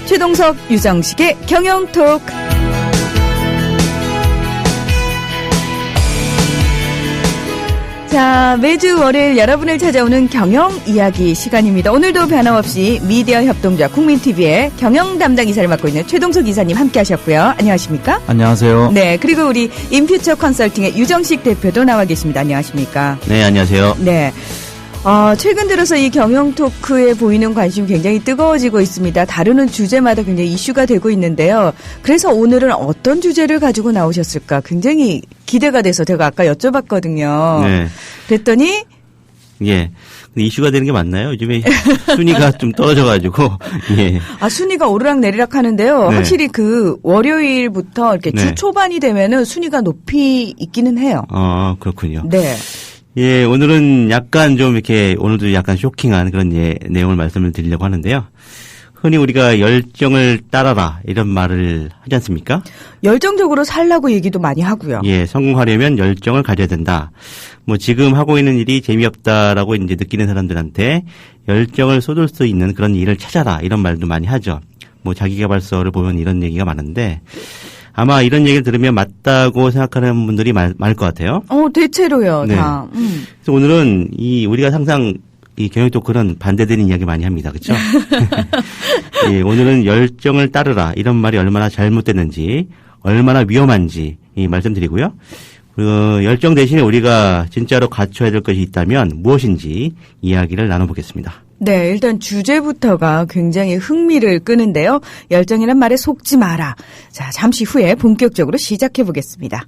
최동석, 유정식의 경영톡. 자, 매주 월요일 여러분을 찾아오는 경영 이야기 시간입니다. 오늘도 변함없이 미디어 협동조합 국민TV의 경영 담당 이사를 맡고 있는 최동석 이사님 함께 하셨고요. 안녕하십니까? 안녕하세요. 네, 그리고 우리 인퓨처 컨설팅의 유정식 대표도 나와 계십니다. 안녕하십니까? 네, 안녕하세요. 네. 최근 들어서 이 경영 토크에 보이는 관심이 굉장히 뜨거워지고 있습니다. 다루는 주제마다 굉장히 이슈가 되고 있는데요. 그래서 오늘은 어떤 주제를 가지고 나오셨을까 굉장히 기대가 돼서 제가 아까 여쭤봤거든요. 네. 그랬더니 예. 근데 이슈가 되는 게 맞나요? 요즘에 순위가 좀 떨어져가지고 예. 순위가 오르락내리락 하는데요. 네. 확실히 그 월요일부터 이렇게 네. 주 초반이 되면은 순위가 높이 있기는 해요. 그렇군요. 네. 예, 오늘은 약간 좀 이렇게 오늘도 약간 쇼킹한 그런 내용을 말씀을 드리려고 하는데요. 흔히 우리가 열정을 따라라 이런 말을 하지 않습니까? 열정적으로 살라고 얘기도 많이 하고요. 예, 성공하려면 열정을 가져야 된다. 뭐 지금 하고 있는 일이 재미없다라고 이제 느끼는 사람들한테 열정을 쏟을 수 있는 그런 일을 찾아라 이런 말도 많이 하죠. 뭐 자기계발서를 보면 이런 얘기가 많은데 아마 이런 얘기를 들으면 맞다고 생각하는 분들이 많을 것 같아요. 대체로요, 네. 다. 그래서 오늘은 우리가 항상 이 경영 토크는 반대되는 이야기 많이 합니다. 그렇죠? 예, 오늘은 열정을 따르라 이런 말이 얼마나 잘못됐는지 얼마나 위험한지 말씀드리고요. 그리고 열정 대신에 우리가 진짜로 갖춰야 될 것이 있다면 무엇인지 이야기를 나눠보겠습니다. 네, 일단 주제부터가 굉장히 흥미를 끄는데요. 열정이란 말에 속지 마라. 자, 잠시 후에 본격적으로 시작해 보겠습니다.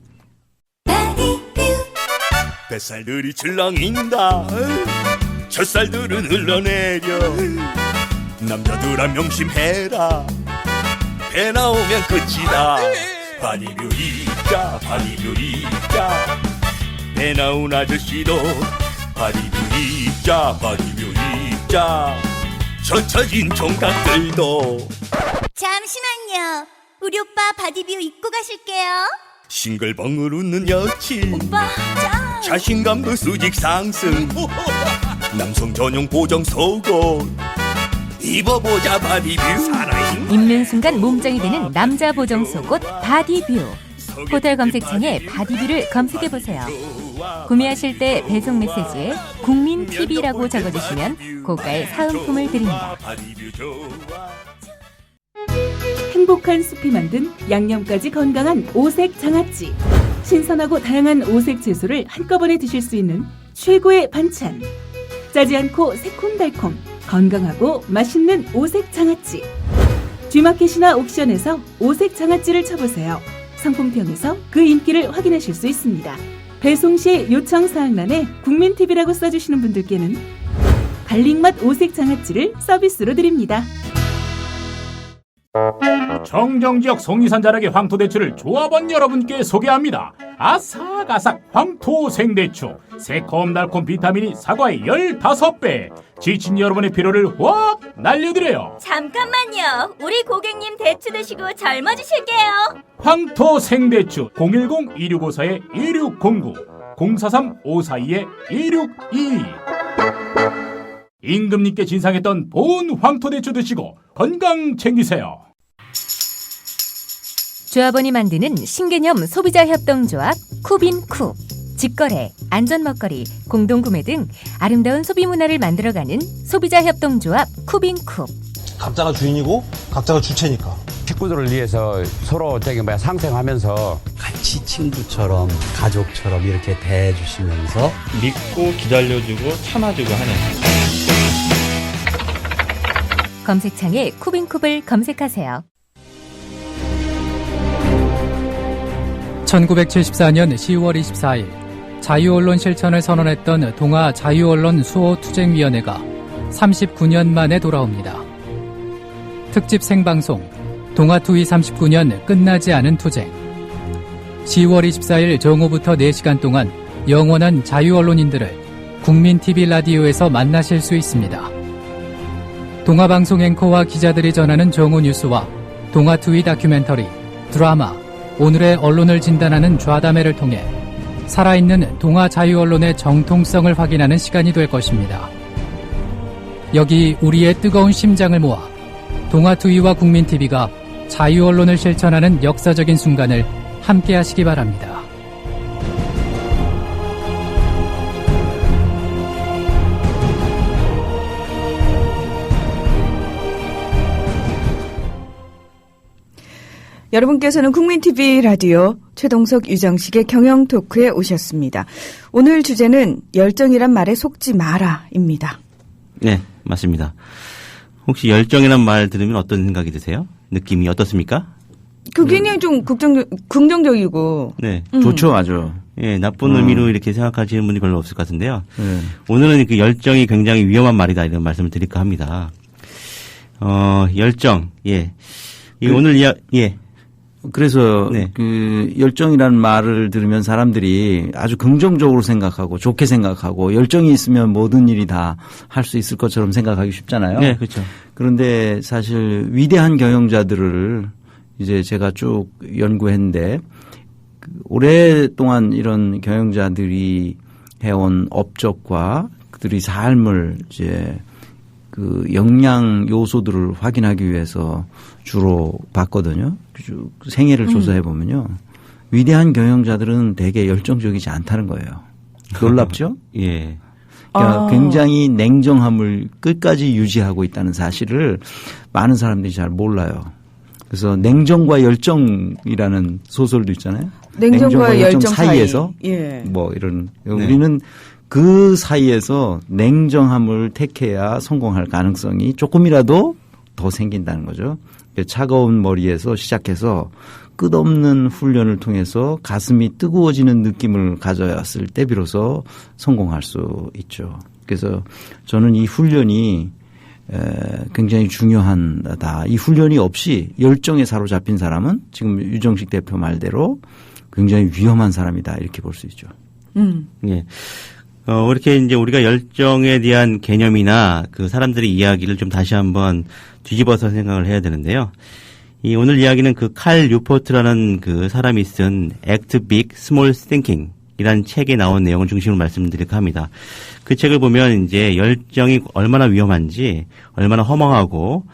뱃살들이 출렁인다. 젖살들은 흘러내려. 남자들아 명심해라. 배 나오면 끝이다. 바디뷰 입자, 바디뷰 입자. 배 나온 아저씨도 바디뷰 입자, 바디뷰 입자. 젖혀진 총각들도. 잠시만요. 우리 오빠 바디뷰 입고 가실게요. 싱글벙글 웃는 여친. 오빠 짱. 자신감도 수직 상승. 남성 전용 보정 속옷 입어보자 바디뷰. 살아있는 입는 순간 몸짱이 되는 남자 보정 속옷 바디뷰. 호텔 검색창에 바디뷰를 검색해보세요. 구매하실 때 배송 메시지에 국민TV라고 적어주시면 고가의 사은품을 드립니다. 행복한 숲이 만든 양념까지 건강한 오색 장아찌. 신선하고 다양한 오색 채소를 한꺼번에 드실 수 있는 최고의 반찬. 짜지 않고 새콤달콤 건강하고 맛있는 오색 장아찌. 쥐마켓이나 옥션에서 오색 장아찌를 쳐보세요. 상품평에서 그 인기를 확인하실 수 있습니다. 배송 시 요청 사항란에 국민TV라고 써주시는 분들께는 갈릭맛 오색 장아찌를 서비스로 드립니다. 청정지역 송리산 자락의 황토대추를 조합원 여러분께 소개합니다. 아삭아삭 황토생대추. 새콤달콤 비타민이 사과의 15배. 지친 여러분의 피로를 확 날려드려요. 잠깐만요. 우리 고객님 대추 드시고 젊어지실게요. 황토생대추 010-2654-2609 043-542-2622. 임금님께 진상했던 본 황토대추 드시고 건강 챙기세요. 조합원이 만드는 신개념 소비자협동조합 쿠빈쿡. 직거래, 안전먹거리, 공동구매 등 아름다운 소비문화를 만들어가는 소비자협동조합 쿠빈쿡. 각자가 주인이고 각자가 주체니까. 식구들을 위해서 서로 상생하면서 같이 친구처럼 가족처럼 이렇게 대해주시면서 믿고 기다려주고 참아주고 하는. 검색창에 쿠빈쿡을 검색하세요. 1974년 10월 24일 자유언론 실천을 선언했던 동아 자유언론 수호투쟁위원회가 39년 만에 돌아옵니다. 특집 생방송 동아투이 39년 끝나지 않은 투쟁. 10월 24일 정오부터 4시간 동안 영원한 자유언론인들을 국민TV 라디오에서 만나실 수 있습니다. 동아방송 앵커와 기자들이 전하는 정오 뉴스와 동아투이 다큐멘터리, 드라마, 오늘의 언론을 진단하는 좌담회를 통해 살아있는 동아 자유언론의 정통성을 확인하는 시간이 될 것입니다. 여기 우리의 뜨거운 심장을 모아 동아투위와 국민TV가 자유언론을 실천하는 역사적인 순간을 함께 하시기 바랍니다. 여러분께서는 국민TV 라디오 최동석 유정식의 경영토크에 오셨습니다. 오늘 주제는 열정이란 말에 속지 마라입니다. 네, 맞습니다. 혹시 열정이란 말 들으면 어떤 생각이 드세요? 느낌이 어떻습니까? 굉장히 좀 긍정적이고. 네. 좋죠, 아주. 예, 나쁜 의미로 이렇게 생각하시는 분이 별로 없을 것 같은데요. 오늘은 그 열정이 굉장히 위험한 말이다 이런 말씀을 드릴까 합니다. 열정, 예. 오늘 예. 그래서 네. 그 열정이라는 말을 들으면 사람들이 아주 긍정적으로 생각하고 좋게 생각하고 열정이 있으면 모든 일이 다 할 수 있을 것처럼 생각하기 쉽잖아요. 네, 그렇죠. 그런데 사실 위대한 경영자들을 이제 제가 쭉 연구했는데 오랫동안 이런 경영자들이 해온 업적과 그들의 삶을 이제 그 역량 요소들을 확인하기 위해서 주로 봤거든요. 생애를 조사해 보면요. 위대한 경영자들은 되게 열정적이지 않다는 거예요. 놀랍죠? 예. 그러니까 굉장히 냉정함을 끝까지 유지하고 있다는 사실을 많은 사람들이 잘 몰라요. 그래서 냉정과 열정이라는 소설도 있잖아요. 냉정과 열정 사이에서 예. 뭐 이런 우리는 그 사이에서 냉정함을 택해야 성공할 가능성이 조금이라도 더 생긴다는 거죠. 차가운 머리에서 시작해서 끝없는 훈련을 통해서 가슴이 뜨거워지는 느낌을 가져왔을 때 비로소 성공할 수 있죠. 그래서 저는 이 훈련이 굉장히 중요하다. 이 훈련이 없이 열정에 사로잡힌 사람은 지금 유정식 대표 말대로 굉장히 위험한 사람이다. 이렇게 볼 수 있죠. 예. 이렇게 이제 우리가 열정에 대한 개념이나 그 사람들의 이야기를 좀 다시 한번 뒤집어서 생각을 해야 되는데요. 오늘 이야기는 그 칼 뉴포트라는 그 사람이 쓴 Act Big, Small Thinking 이라는 책에 나온 내용을 중심으로 말씀드릴까 합니다. 그 책을 보면 이제 열정이 얼마나 위험한지, 얼마나 허망하고,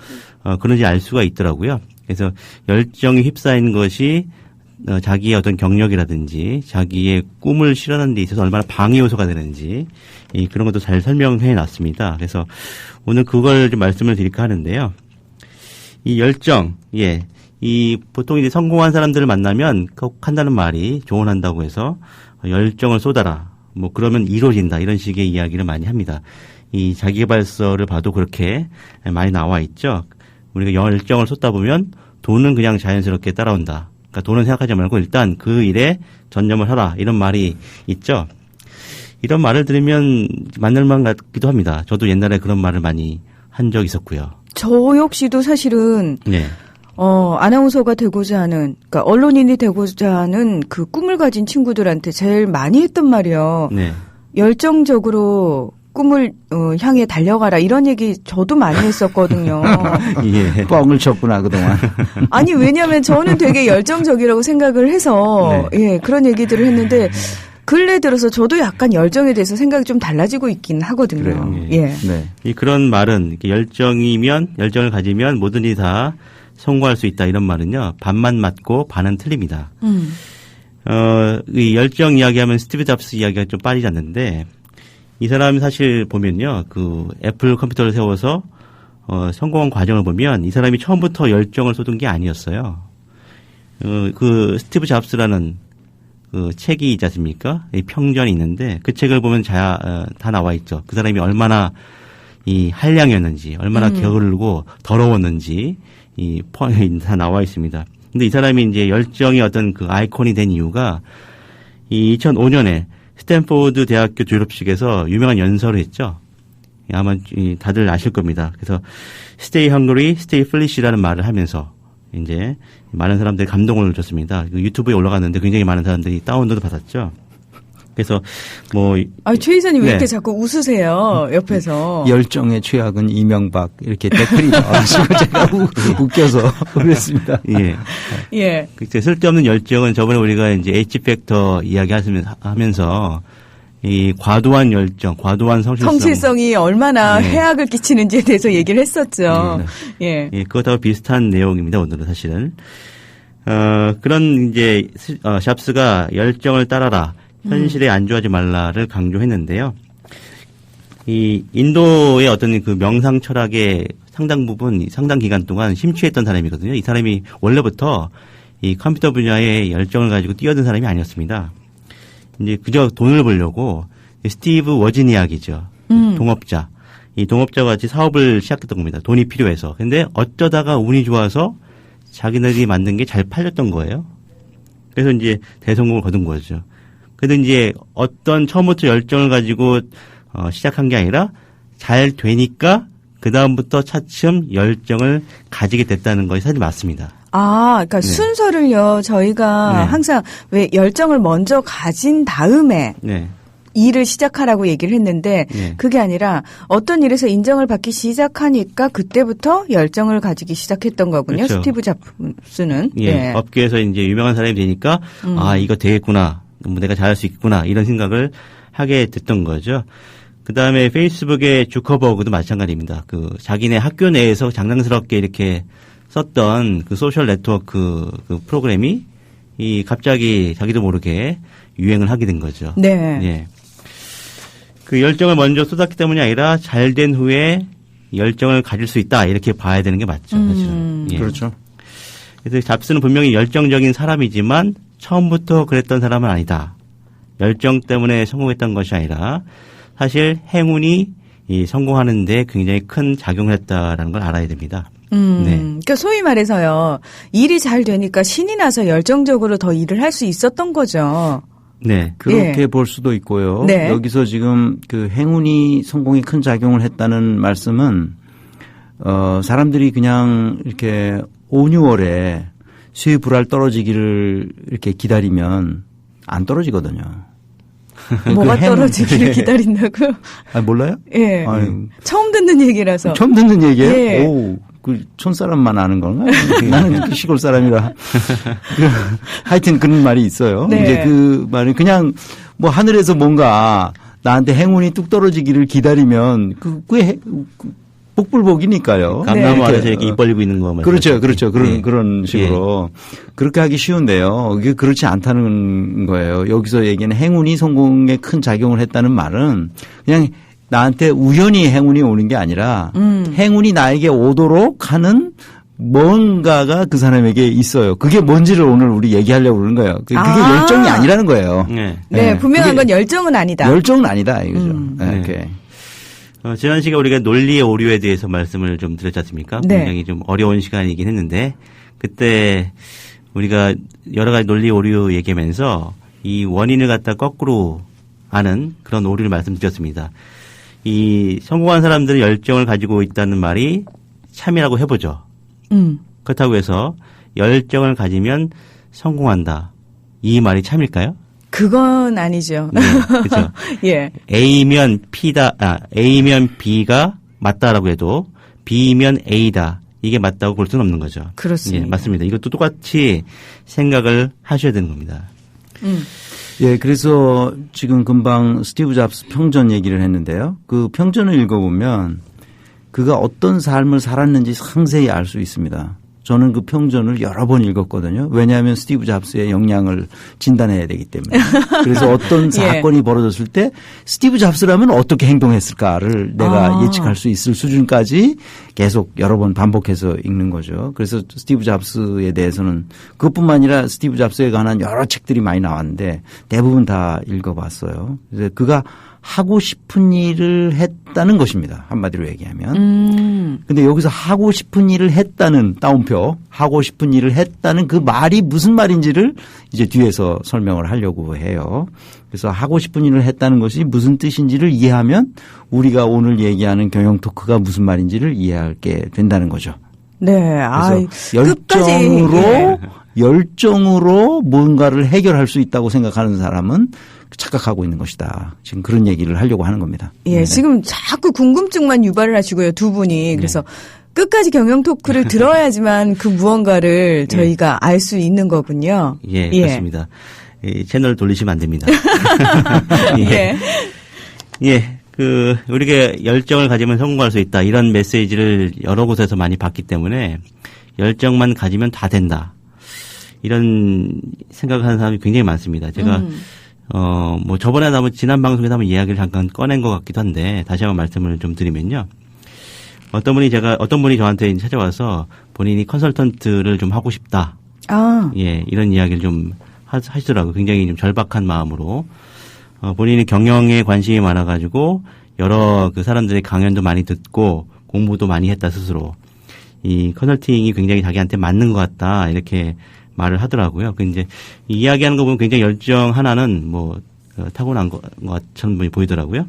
그런지 알 수가 있더라고요. 그래서 열정이 휩싸인 것이 자기의 어떤 경력이라든지 자기의 꿈을 실현하는 데 있어서 얼마나 방해 요소가 되는지 그런 것도 잘 설명해 놨습니다. 그래서 오늘 그걸 좀 말씀을 드릴까 하는데요. 이 열정, 예. 보통 이제 성공한 사람들을 만나면 꼭 한다는 말이 조언한다고 해서 열정을 쏟아라. 뭐 그러면 이루어진다. 이런 식의 이야기를 많이 합니다. 이 자기계발서를 봐도 그렇게 많이 나와 있죠. 우리가 열정을 쏟다 보면 돈은 그냥 자연스럽게 따라온다. 그러니까 돈은 생각하지 말고 일단 그 일에 전념을 하라. 이런 말이 있죠. 이런 말을 들으면 맞는 말 같기도 합니다. 저도 옛날에 그런 말을 많이 한 적이 있었고요. 저 역시도 사실은 네. 아나운서가 되고자 하는, 그러니까 언론인이 되고자 하는 그 꿈을 가진 친구들한테 제일 많이 했던 말이요. 네. 열정적으로 꿈을 향해 달려가라 이런 얘기 저도 많이 했었거든요. 예. 뻥을 쳤구나 그동안. 아니 왜냐하면 저는 되게 열정적이라고 생각을 해서 네. 예 그런 얘기들을 했는데 근래 들어서 저도 약간 열정에 대해서 생각이 좀 달라지고 있긴 하거든요. 그래요. 예. 네. 그런 말은 열정을 가지면 뭐든 다 성공할 수 있다 이런 말은요. 반만 맞고 반은 틀립니다. 이 열정 이야기하면 스티브 잡스 이야기가 좀 빠지지 않는데 이 사람이 사실 보면요. 그 애플 컴퓨터를 세워서 성공한 과정을 보면 이 사람이 처음부터 열정을 쏟은 게 아니었어요. 그 스티브 잡스라는 그 책이 있지 않습니까? 이 평전이 있는데 그 책을 보면 다 나와 있죠. 그 사람이 얼마나 이 한량이었는지, 얼마나 게으르고 더러웠는지 이 포함이 다 나와 있습니다. 근데 이 사람이 이제 열정의 어떤 그 아이콘이 된 이유가 이 2005년에 스탠포드 대학교 졸업식에서 유명한 연설을 했죠. 아마 다들 아실 겁니다. 그래서 Stay hungry, stay foolish라는 말을 하면서 이제 많은 사람들이 감동을 줬습니다. 유튜브에 올라갔는데 굉장히 많은 사람들이 다운로드 받았죠. 그래서 뭐 최 이사님 왜 네. 이렇게 자꾸 웃으세요? 옆에서. 열정의 최악은 이명박 이렇게 댓글이 나와가지고 제가 웃겨서 그랬습니다. 예. 예. 쓸데없는 열정은 저번에 우리가 이제 H팩터 이야기 하면서 이 과도한 열정, 과도한 성실성이 얼마나 네. 해악을 끼치는지에 대해서 얘기를 했었죠. 예. 예, 그것하고 비슷한 내용입니다. 오늘은 사실은 그런 이제 샵스가 열정을 따라라, 현실에 안주하지 말라를 강조했는데요. 이 인도의 어떤 그 명상 철학의 상당 부분, 상당 기간 동안 심취했던 사람이거든요. 이 사람이 원래부터 이 컴퓨터 분야에 열정을 가지고 뛰어든 사람이 아니었습니다. 이제 그저 돈을 벌려고 스티브 워즈니악이죠. 동업자. 이 동업자와 같이 사업을 시작했던 겁니다. 돈이 필요해서. 근데 어쩌다가 운이 좋아서 자기네들이 만든 게 잘 팔렸던 거예요. 그래서 이제 대성공을 거둔 거죠. 그래도 이제 어떤 처음부터 열정을 가지고 시작한 게 아니라 잘 되니까 그 다음부터 차츰 열정을 가지게 됐다는 것이 사실 맞습니다. 그러니까 네. 순서를요, 저희가 네. 항상 왜 열정을 먼저 가진 다음에 네. 일을 시작하라고 얘기를 했는데 네. 그게 아니라 어떤 일에서 인정을 받기 시작하니까 그때부터 열정을 가지기 시작했던 거군요. 그렇죠. 스티브 잡스는. 예. 네. 업계에서 이제 유명한 사람이 되니까 이거 되겠구나. 뭐 내가 잘할 수 있구나. 이런 생각을 하게 됐던 거죠. 그 다음에 페이스북의 주커버그도 마찬가지입니다. 그 자기네 학교 내에서 장난스럽게 이렇게 썼던 그 소셜 네트워크 그 프로그램이 갑자기 자기도 모르게 유행을 하게 된 거죠. 네. 예. 그 열정을 먼저 쏟았기 때문이 아니라 잘된 후에 열정을 가질 수 있다. 이렇게 봐야 되는 게 맞죠. 사실은. 예. 그렇죠. 그래서 잡스는 분명히 열정적인 사람이지만 처음부터 그랬던 사람은 아니다. 열정 때문에 성공했던 것이 아니라 사실 행운이 성공하는 데 굉장히 큰 작용을 했다라는 걸 알아야 됩니다. 네. 그러니까 소위 말해서요. 일이 잘 되니까 신이 나서 열정적으로 더 일을 할 수 있었던 거죠. 네. 그렇게 볼 수도 있고요. 네. 여기서 지금 그 행운이 성공에 큰 작용을 했다는 말씀은 사람들이 그냥 이렇게 5, 6월에 수입 불알 떨어지기를 이렇게 기다리면 안 떨어지거든요. 뭐가 떨어지기를 기다린다고요? 몰라요? 예. 아유. 처음 듣는 얘기라서. 처음 듣는 얘기예요? 예. 오, 그 촌사람만 아는 건가? 나는 시골 사람이라. 하여튼 그런 말이 있어요. 네. 이제 그 말은 그냥 뭐 하늘에서 뭔가 나한테 행운이 뚝 떨어지기를 기다리면 그게 복불복이니까요. 감나무 아래서 이렇게 입 벌리고 있는 거 말이죠. 그렇죠, 그렇죠. 네. 그런 식으로. 그렇게 하기 쉬운데요. 이게 그렇지 않다는 거예요. 여기서 얘기하는 행운이 성공에 큰 작용을 했다는 말은 그냥 나한테 우연히 행운이 오는 게 아니라 행운이 나에게 오도록 하는 뭔가가 그 사람에게 있어요. 그게 뭔지를 오늘 우리 얘기하려고 그러는 거예요. 그게 열정이 아니라는 거예요. 네, 분명한 건 열정은 아니다. 열정은 아니다, 이거죠. 네. 네. 지난 시간에 우리가 논리의 오류에 대해서 말씀을 좀 드렸지 않습니까? 네. 굉장히 좀 어려운 시간이긴 했는데 그때 우리가 여러 가지 논리 오류 얘기하면서 이 원인을 갖다 거꾸로 아는 그런 오류를 말씀드렸습니다. 이 성공한 사람들은 열정을 가지고 있다는 말이 참이라고 해보죠. 그렇다고 해서 열정을 가지면 성공한다. 이 말이 참일까요? 그건 아니죠. 네, 그렇죠. 예. A면 B가 맞다라고 해도 B면 A다. 이게 맞다고 볼 수는 없는 거죠. 그렇습니다. 예, 맞습니다. 이것도 똑같이 생각을 하셔야 되는 겁니다. 예, 그래서 지금 금방 스티브 잡스 평전 얘기를 했는데요. 그 평전을 읽어보면 그가 어떤 삶을 살았는지 상세히 알 수 있습니다. 저는 그 평전을 여러 번 읽었거든요. 왜냐하면 스티브 잡스의 역량을 진단해야 되기 때문에. 그래서 어떤 사건이 벌어졌을 때 스티브 잡스라면 어떻게 행동했을까를 내가 예측할 수 있을 수준까지 계속 여러 번 반복해서 읽는 거죠. 그래서 스티브 잡스에 대해서는 그것뿐만 아니라 스티브 잡스에 관한 여러 책들이 많이 나왔는데 대부분 다 읽어봤어요. 그래서 그가 하고 싶은 일을 했다는 것입니다. 한마디로 얘기하면. 근데 여기서 하고 싶은 일을 했다는 따옴표, 하고 싶은 일을 했다는 그 말이 무슨 말인지를 이제 뒤에서 설명을 하려고 해요. 그래서 하고 싶은 일을 했다는 것이 무슨 뜻인지를 이해하면 우리가 오늘 얘기하는 경영 토크가 무슨 말인지를 이해하게 된다는 거죠. 네. 그래서 열정으로 뭔가를 해결할 수 있다고 생각하는 사람은 착각하고 있는 것이다. 지금 그런 얘기를 하려고 하는 겁니다. 예, 네. 지금 자꾸 궁금증만 유발을 하시고요, 두 분이. 그래서 끝까지 경영 토크를 들어야지만 그 무언가를 저희가 알 수 있는 거군요. 예, 그렇습니다. 채널 돌리시면 안 됩니다. 예. 네. 예. 우리가 열정을 가지면 성공할 수 있다. 이런 메시지를 여러 곳에서 많이 봤기 때문에 열정만 가지면 다 된다. 이런 생각하는 사람이 굉장히 많습니다. 제가 뭐 저번에 지난 방송에서 한번 이야기를 잠깐 꺼낸 것 같기도 한데 다시 한번 말씀을 좀 드리면요. 어떤 분이 저한테 찾아와서 본인이 컨설턴트를 좀 하고 싶다. 예, 이런 이야기를 좀 하시더라고요. 굉장히 좀 절박한 마음으로. 본인이 경영에 관심이 많아가지고 여러 그 사람들의 강연도 많이 듣고 공부도 많이 했다 스스로. 이 컨설팅이 굉장히 자기한테 맞는 것 같다. 이렇게 말을 하더라고요. 이제 이야기하는 거 보면 굉장히 열정 하나는 뭐 타고난 것처럼 보이더라고요.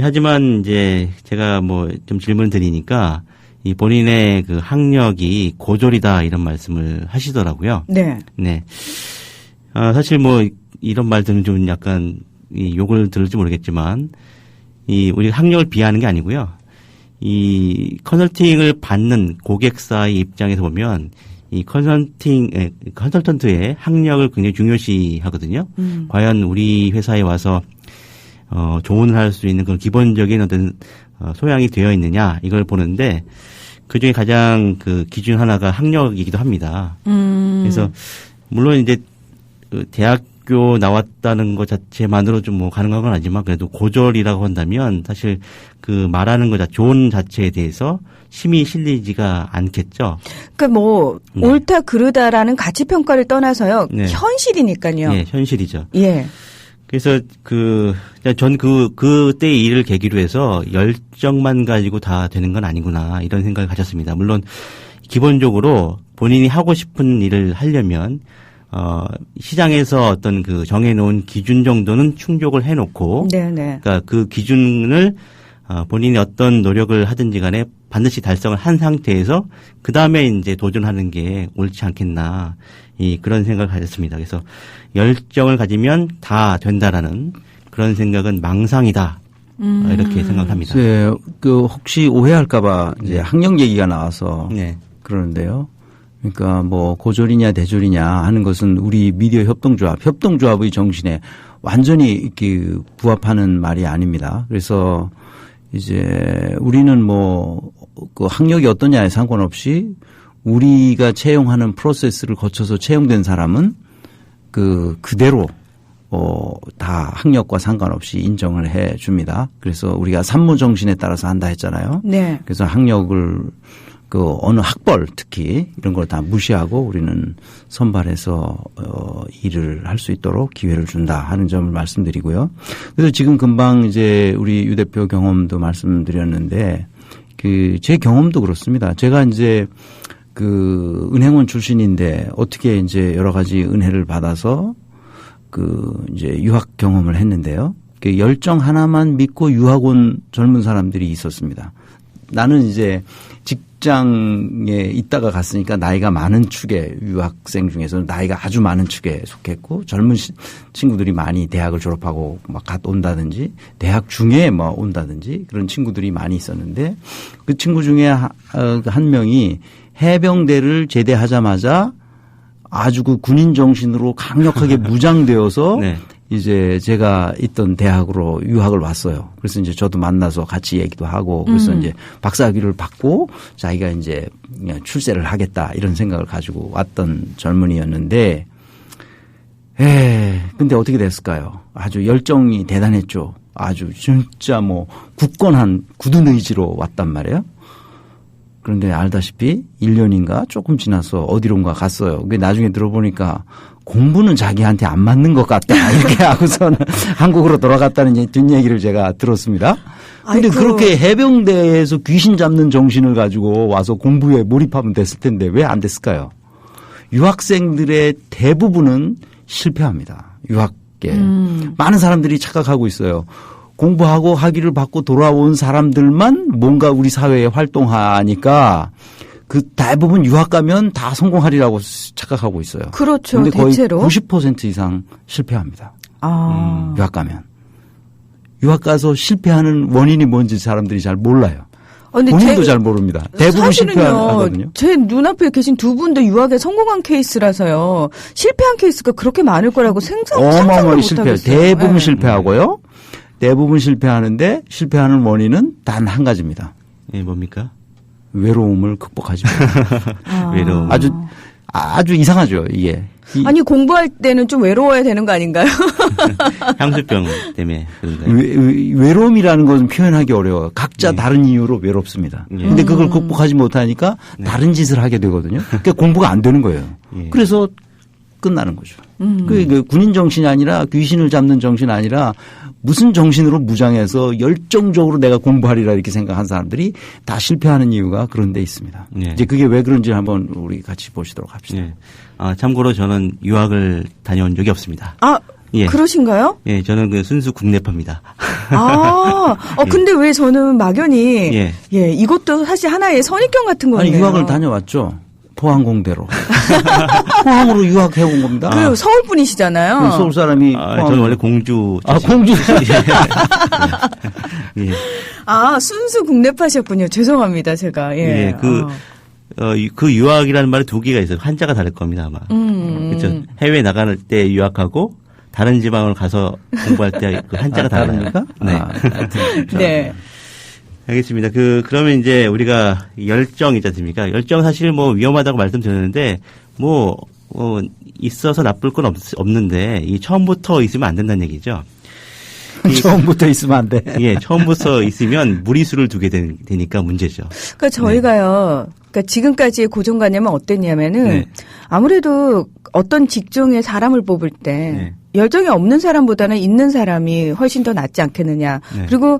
하지만 이제 제가 뭐 좀 질문을 드리니까 이 본인의 그 학력이 고졸이다 이런 말씀을 하시더라고요. 네. 네. 사실 뭐 이런 말들은 좀 약간 욕을 들을지 모르겠지만 우리 학력을 비하하는 게 아니고요. 이 컨설팅을 받는 고객사의 입장에서 보면 이 컨설턴트의 학력을 굉장히 중요시 하거든요. 과연 우리 회사에 와서 조언을 할 수 있는 그런 기본적인 어떤 소양이 되어 있느냐 이걸 보는데 그 중에 가장 그 기준 하나가 학력이기도 합니다. 그래서 물론 이제 대학교 나왔다는 것 자체만으로 좀 뭐 가능한 건 아니지만 그래도 고졸이라고 한다면 사실 그 말하는 것 조언 자체에 대해서 심히 실리지가 않겠죠. 그러니까 뭐 옳다 그르다라는 가치 평가를 떠나서요. 네. 현실이니까요. 네, 현실이죠. 예. 그래서 전 그때의 일을 계기로 해서 열정만 가지고 다 되는 건 아니구나 이런 생각을 가졌습니다. 물론 기본적으로 본인이 하고 싶은 일을 하려면 시장에서 어떤 그 정해놓은 기준 정도는 충족을 해놓고, 네네. 그러니까 그 기준을 본인이 어떤 노력을 하든지 간에 반드시 달성을 한 상태에서 그 다음에 이제 도전하는 게 옳지 않겠나 그런 생각을 가졌습니다. 그래서 열정을 가지면 다 된다라는 그런 생각은 망상이다. 이렇게 생각합니다. 네, 혹시 오해할까봐 이제 학력 얘기가 나와서 네. 그러는데요. 그러니까 뭐 고졸이냐 대졸이냐 하는 것은 우리 미디어 협동조합의 정신에 완전히 이렇게 부합하는 말이 아닙니다. 그래서 이제 우리는 뭐 그 학력이 어떠냐에 상관없이 우리가 채용하는 프로세스를 거쳐서 채용된 사람은 그대로 다 학력과 상관없이 인정을 해 줍니다. 그래서 우리가 산무 정신에 따라서 한다 했잖아요. 네. 그래서 학력을 어느 학벌 특히 이런 걸 다 무시하고 우리는 선발해서 일을 할 수 있도록 기회를 준다 하는 점을 말씀드리고요. 그래서 지금 금방 이제 우리 유 대표 경험도 말씀드렸는데 제 경험도 그렇습니다. 제가 이제 은행원 출신인데 어떻게 이제 여러 가지 은혜를 받아서 이제 유학 경험을 했는데요. 열정 하나만 믿고 유학 온 젊은 사람들이 있었습니다. 나는 이제 직장에 있다가 갔으니까 나이가 많은 축의 유학생 중에서는 나이가 아주 많은 축에 속했고 젊은 친구들이 많이 대학을 졸업하고 막 온다든지 대학 중에 온다든지 그런 친구들이 많이 있었는데 그 친구 중에 한 명이 해병대를 제대하자마자 아주 군인 정신으로 강력하게 무장되어서 네. 이제 제가 있던 대학으로 유학을 왔어요. 그래서 이제 저도 만나서 같이 얘기도 하고 그래서 이제 박사학위를 받고 자기가 이제 출세를 하겠다 이런 생각을 가지고 왔던 젊은이였는데 근데 어떻게 됐을까요? 아주 열정이 대단했죠. 아주 진짜 굳건한 굳은 의지로 왔단 말이에요. 그런데 알다시피 1년인가 조금 지나서 어디론가 갔어요. 그게 나중에 들어보니까 공부는 자기한테 안 맞는 것 같다. 이렇게 하고서는 한국으로 돌아갔다는 뒷얘기를 제가 들었습니다. 그런데 그렇게 해병대에서 귀신 잡는 정신을 가지고 와서 공부에 몰입하면 됐을 텐데 왜 안 됐을까요? 유학생들의 대부분은 실패합니다. 유학계. 많은 사람들이 착각하고 있어요. 공부하고 학위를 받고 돌아온 사람들만 뭔가 우리 사회에 활동하니까 대부분 유학 가면 다 성공하리라고 착각하고 있어요. 그렇죠. 근데 거의 대체로 90% 이상 실패합니다. 유학 가면. 유학 가서 실패하는 원인이 뭔지 사람들이 잘 몰라요. 근데 본인도 잘 모릅니다. 대부분 실패하거든요. 제 눈앞에 계신 두 분도 유학에 성공한 케이스라서요. 실패한 케이스가 그렇게 많을 거라고 상상을 못 실패해요. 하겠어요. 대부분 네. 실패하고요. 대부분 실패하는데 실패하는 원인은 단 한 가지입니다. 예, 뭡니까? 외로움을 극복하지 못해요. 외로움. 아주 이상하죠, 이게. 아니 공부할 때는 좀 외로워야 되는 거 아닌가요? 향수병 때문에 그런가요? 외로움이라는 것은 표현하기 어려워요. 각자 다른 이유로 외롭습니다. 근데 그걸 극복하지 못하니까 다른 짓을 하게 되거든요. 그러니까 공부가 안 되는 거예요. 그래서 끝나는 거죠. 그 군인 정신이 아니라 귀신을 잡는 정신 아니라 무슨 정신으로 무장해서 열정적으로 내가 공부하리라 이렇게 생각한 사람들이 다 실패하는 이유가 그런 데 있습니다. 이제 그게 왜 그런지 한번 우리 같이 보시도록 합시다. 참고로 저는 유학을 다녀온 적이 없습니다. 그러신가요? 예, 저는 그 순수 국내파입니다. 근데 왜 저는 막연히 이것도 사실 하나의 선입견 같은 거네요. 아니, 유학을 다녀왔죠. 포항공대로. 포항으로 유학해 온 겁니다. 그 서울 분이시잖아요. 서울 사람이. 저는 원래 공주. 공주. 예. 순수 국내파셨군요. 죄송합니다, 제가. 그 유학이라는 말에 두 개가 있어요. 한자가 다를 겁니다, 아마. 그렇죠. 해외 나갈 때 유학하고 다른 지방을 가서 공부할 때 그 한자가 다릅니까? 네. 네. 알겠습니다. 그러면 이제 우리가 열정 있지 않습니까? 열정 사실 뭐 위험하다고 말씀드렸는데 있어서 나쁠 건 없는데 이 처음부터 있으면 안 된다는 얘기죠. 처음부터 있으면 안 돼. 예, 처음부터 있으면 무리수를 두게 되니까 문제죠. 그러니까 저희가요. 그러니까 지금까지의 고정관념은 어땠냐면은 아무래도 어떤 직종에 사람을 뽑을 때 열정이 없는 사람보다는 있는 사람이 훨씬 더 낫지 않겠느냐. 그리고